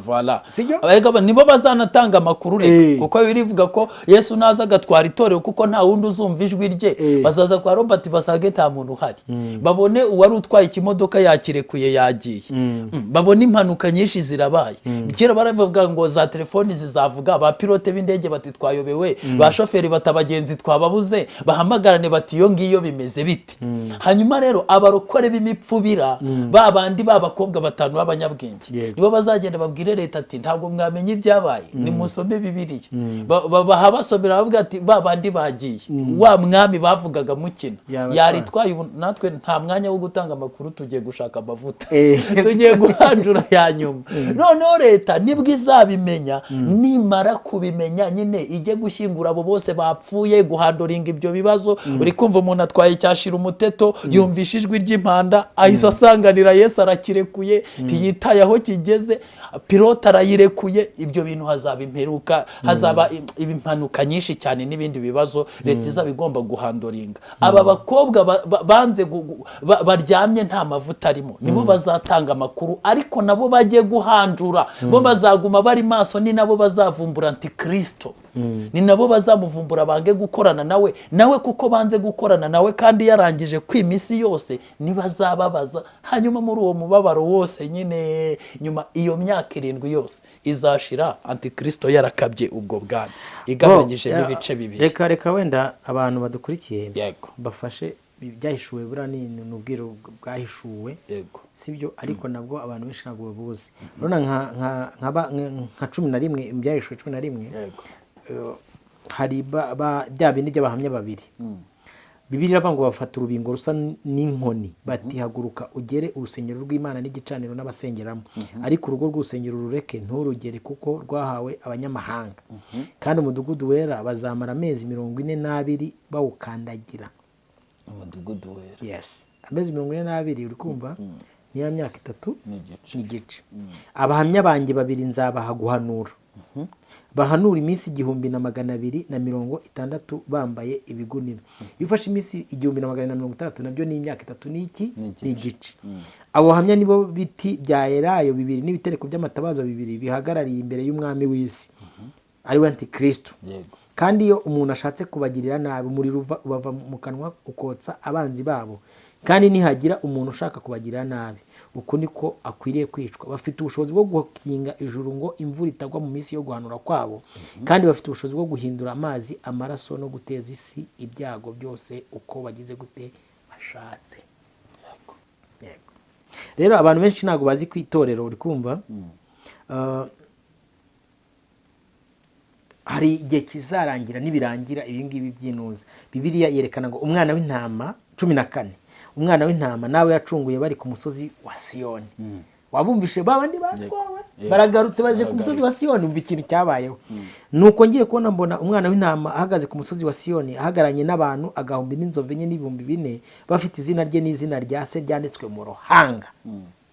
Voilà. Abagabo nibo bazanatanga amakuru reka, kuko birivuga ko Yesu naza agatwara itorero, kuko nta wundi uzumva ijwi rye. Bazaza kwa Robert basage nta muntu uhari, babone uwari utwaye ikimodoka yakirekuye yagiye, babone impanuka nyinshi zirabaye. Kera baravuga ngo za telefoni zizavuga, ba pilote b'indege bati twayobewe, ba shoferi batabagenzi twababuze, bahamagarane bati iyo ngiyo bimeze bite. Hanyuma rero abarokore b'imipfubira babandi babakobwa 5 b'abanyabwenge nibo bazagenda babwire leta ati ntabwo mwamenye ibyabaye, ni musome Bibiliya. Bahabasomera bavuga ati babandi bagiye, wa mwami bavugaga mukina yaritwaye. Natwe nta mwanya wo gutanga amakuru, tugiye gushaka amavuta, tugiye guhanjura ya nyuma. Noneho leta nibwo izabimenya, nimara kubimenya nyine ijye gushyingura abo bose bapfuye, guhandoringa ibyo bibazo. Uri kumva umuntu atwaye cyashira umuteto, yumvisha ijwi ry'impanda, ahise asanganira Yesu arakirekuye, ntiyitaye aho kigeze, pilote arayirekuye. Ibyo bintu hazaba imperuka, hazaba ibimpanuka nyinshi cyane n'ibindi bibazo leta izaba igomba guhandoringa. Aba bakobwa banze baryamye nta mavuta arimo, nibo bazatanga amakuru, ariko nabo bagiye guhandura, bo bazaguma bari maso, ni nabo bazavumbura Antikristo, ni nabo bazamuvumbura bange gukorana nawe kuko banze gukorana nawe, kandi yarangije kwimisi yose nibazababaza. Hanyuma muri uwo mubabaro wose nyine, nyuma iyo myaka 7 yose izashira, Antikristo yarakabye ubwo bwami, igabanyije n'ibice bibiri. Reka wenda abantu badukurikiye bafashe byahishuwe, bura ni n'ubwiro bwahishuwe, sibyo? Ariko nabwo abantu benshi ntabwo babuzi. Urona nka 11 byahishuwe 11, hari bya bindi by'abahamya babiri. Bibiliya iravuga ngo bafata urubingo rusa n'inkoni bati haguruka ugere urusengero rw'Imana n'igicaniro n'abasengeramo, ariko urugo rw'urusengero rureke nturugere kuko rwahawe abanyamahanga. Kandi umudugudu wera bazamara amezi 42 bawukandagira. Umudugudu wera, yes, amezi 42 uri kumva ni ya myaka 3 n'igice. Abahamya banjye 2 nzabaha guhanura, bahanura iminsi 1260 bambaye ibigunira. Iyo ufashe iminsi 1260 nabyo ni imyaka 3 n'iki n'igice. Abo bahamya nibo biti bya Elayo 2 n'ibitereko by'amatabaza 2 bihagarariye imbere y'umwami w'isi, ari we Antikristo. Kandi iyo umuntu ashatse kubagirira nabi, umuriro ubava mu kanwa ukotsa abanzi babo. Kandi nihagira umuntu ushaka kubagirira nabi, uko niko akwiriye kwicwa. Bafite ubushobozi bwo gukinga ijuru ngo imvura itagwa mu minsi yo guhanura kwabo, kandi bafite ubushobozi bwo guhindura amazi amaraso no guteza isi ibyago byose uko bagize gute bashatse. Rero abantu benshi ntago bazi ku itorero, uri kumva, hari igihe kizarangira nibirangira ibi ngibi by'inuze. Bibiliya yerekana ngo umwana w'intama 14, umwana w'intama nawe yacunguye bari ku musozi wa Siyoni. Wabumvishe babandi batwawe baragarutse baje ku musozi wa Siyoni, umva ikintu cyabayeho. Nuko ngiye kubona mbona umwana w'intama ahagaze ku musozi wa Siyoni ahagaranye n'abantu agahumbi n'inzove enye n'ibihumbi 4 bafite izina rye n'izina rya se ryanditswe mu ruhanga.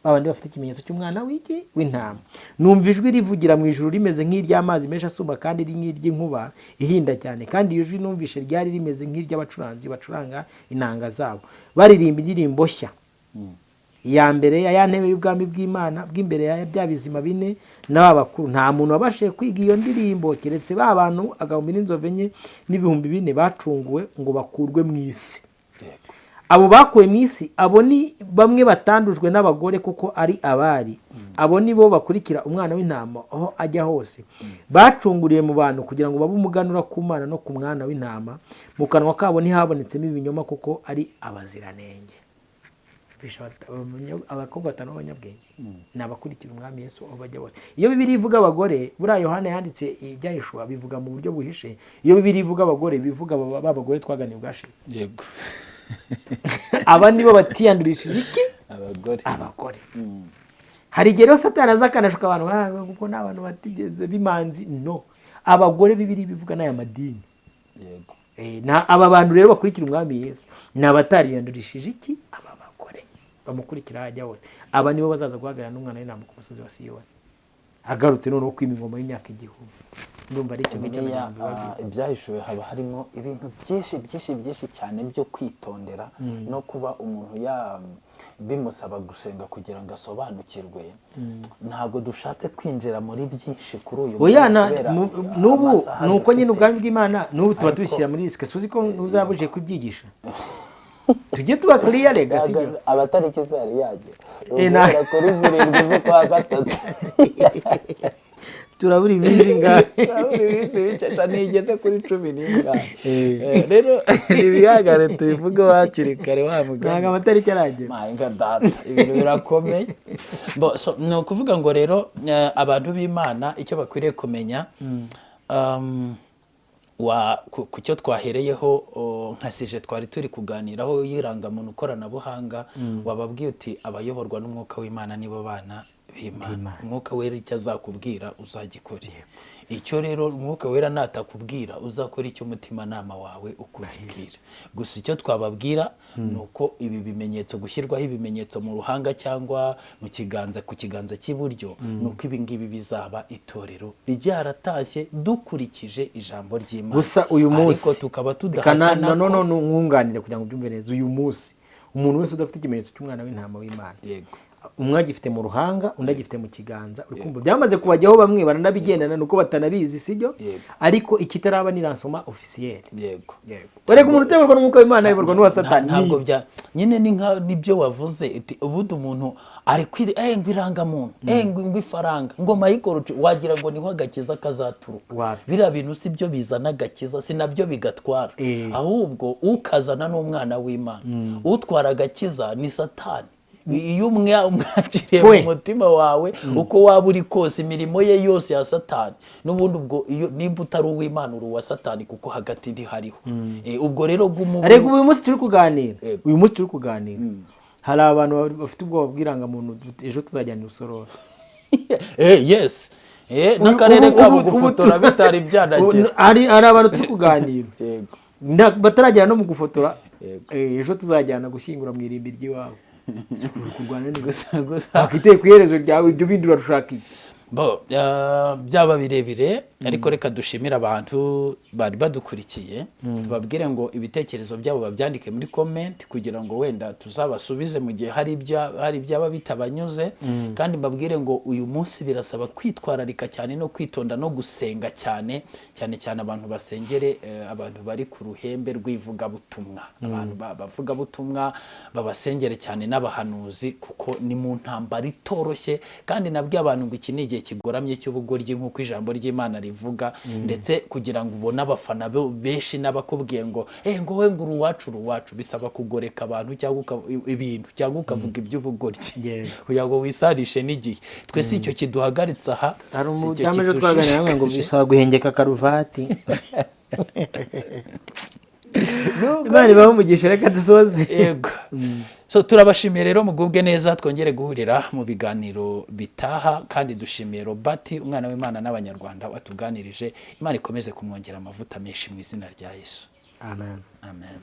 Babandi bafite ikimenyetso cy'umwana w'intama. Numva ijwi rivugira mu ijuru rimeze nk'iry'amazi menshi asumba kandi iri nk'iry'inkuba ihinda cyane, kandi iyo jwi numvishe ryari rimeze nk'iry'abacuranzi bacuranga inanga zabo baririmba indirimbo nshya. Iya mbere ya ntebe y'ubwami bw'Imana bw'imbere ya bya bizima 4 n'abakuru. Nta muntu wabashe kwiga iyo ndirimbo keretse ba bantu agahumbi n'inzove enye n'ibihumbi 4 bacunguwe ngo bakurwe mu isi. Abo bakuwe mu isi, abo ni bamwe batandujwe n'abagore kuko ari abari. Abo ni bo bakurikira umwana w'intama aho ajya hose. Bacunguriye mu bantu kugira ngo babe umuganura ku Mana no ku mwana w'intama. Mu kanwa kabo ntihabonetsemo ibinyoma kuko ari abaziranenge. Abakobwa 5 b'abanyabwenge n'abakurikira umwami Yesu aho bajya bose. Iyo Bibiliya ivuga abagore, buriya Yohana yanditse ibyahishwa bivuga mu buryo buhishe. Iyo Bibiliya ivuga abagore, bivuga babagore twaganiye ubwashize. Yego. Aba nibo batiyandurishije iki? Abagore. Hari igihe rero Satani azakanashuka abantu kuko n'abantu batigeze bimanzi. No, abagore Bibiliya bivuga n'aya madini. Yego. Aba bantu rero bakurikira umwami Yesu n'abatariyandurishije iki? Aba bagore bamukurikira hajya hose. Aba nibo bazaza guhagarara n'umwana w'intama ku musozi wa Siyoni, agarutse noneho kwima ingoma y'imyaka 1000. Ndumva ari cyo ibyahishuwe haba harimo ibintu byinshi cyane byo kwitondera no kuba umuntu bimusaba gusenga kugira ngo asobanukirwe. Ntabwo dushatse kwinjira muri byinshi kuri uyu n'ubu nuko nyine ubwami bw'Imana n'ubu tuba tubishyira muri risike. Suzi ko ntuzabuje kubyigisha. Tujye tuba clear rega sibyo. Abatariki zari yaje ubura kuri 7 z'ukwa gatatu. Turaburi iminsi ngahe? Turaburi iminsi bicaca nigeze kuri 10 rero ibihagare tubivuga hakiri kare wa muganga. Ntago amatariki aragera. Mayinga data ibintu birakomeye. No kuvuga ngo rero abantu b'Imana icyo bakwiriye kumenya ku cyo twahereyeho nkasije twari turi kuganiraho y'irangamuntu koranabuhanga, wababwiye uti abayoborwa n'umwuka w'Imana nibo bana b'Imana. Umwuka wera icyo azakubwira uzagikora. Icyo rero umwuka wera natakubwira uzakora icyo umutima nama wawe ukubwira. Gusa icyo twababwira nuko ibi bimenyetso gushyirwaho ibimenyetso mu ruhanga cyangwa mu kiganza ku kiganza cy'iburyo, nuko ibi ngibi bizaba itorero ryaratashye dukurikije ijambo ry'Imana. Gusa uyu munsi ariko tukaba tudahakana no nkunganire kugira ngo byumve neza. Uyu munsi umuntu wese udafite ikimenyetso cy'umwana w'intama w'Imana, yego, umwe agifite mu ruhanga undi agifite mu kiganza. Urukumva byamaze kubajyaho bamwe baranabigendana nuko batanabizi sibyo, ariko ikitaraba ni ransoma officiel. Yego. Bareka umuntu uteberwa n'umwuka w'Imana yiborwa n'uwa Satani. Ntabwo bya nyine ni nka nibyo wavuze ubundi umuntu ari ngo irangamuntu ngo ifaranga ngo mayikoroje wagira ngo niho agakiza kazaturuka. Bira bintu sibyo bizana agakiza, sinabyo bigatwara, ahubwo ukazana n'umwana w'Imana. Utwara agakiza ni Satani. iyo umwakiriye mu mutima wawe uko waba uri kose imirimo ye yose ya satani n'ubundi ubwo iyo nimba utari uw'Imana uri uwa satani kuko hagati ntihariho ubwo rero ariko uyu munsi turi kuganira hari abantu bafite ubwoba bw'irangamuntu ejo tuzajyana urusororo yes n'akarere kabo gufotora bitari byanagera hari abantu turi kuganira bataragera no mu gufotora ejo tuzajyana gushyingura mu irimbi ry'iwabo kurwana ni gusa bakiteye ku iherezo ryawe ibyo bindi urarushaka iki byaba birebire ariko reka dushimira abantu bari badukurikiye babwire ngo ibitekerezo byabo babyandike muri comment kugira ngo wenda tuzabasubize mu gihe hari ibyaba bitabanyuze kandi mbabwire ngo uyu munsi birasaba kwitwararika cyane no kwitonda no gusenga cyane abantu basengere abantu bari ku ruhembe rw'ivugabutumwa abantu bavuga butumwa babasengere cyane n'abahanuzi kuko ni mu ntambara itoroshye kandi nabwiye abantu ngo iki ni igihe kigoramye cy'ubugoryi nk'uko ijambo ry'Imana rivuga ndetse kugira ngo ubone abafana benshi n'abakubwiye ngo ngo we ngo uruwacu bisaba kugoreka abantu cyangwa ibintu cyangwa ukavuga iby'ubugoryi kugira ngo wisarishe n'igihe twese icyo kiduhagaritse aha hari umudameje twaganira ngo bisaba guhengeka karuvati Imana bamugisha reka dusoze yego so turabashimiye rero mugubwe neza twongere guhurira mu biganiro bitaha kandi dushimiye Robert umwana w'Imana n'abanyarwanda watuganirije Imana ikomeze kumwongera amavuta menshi mu izina rya Yesu amen amen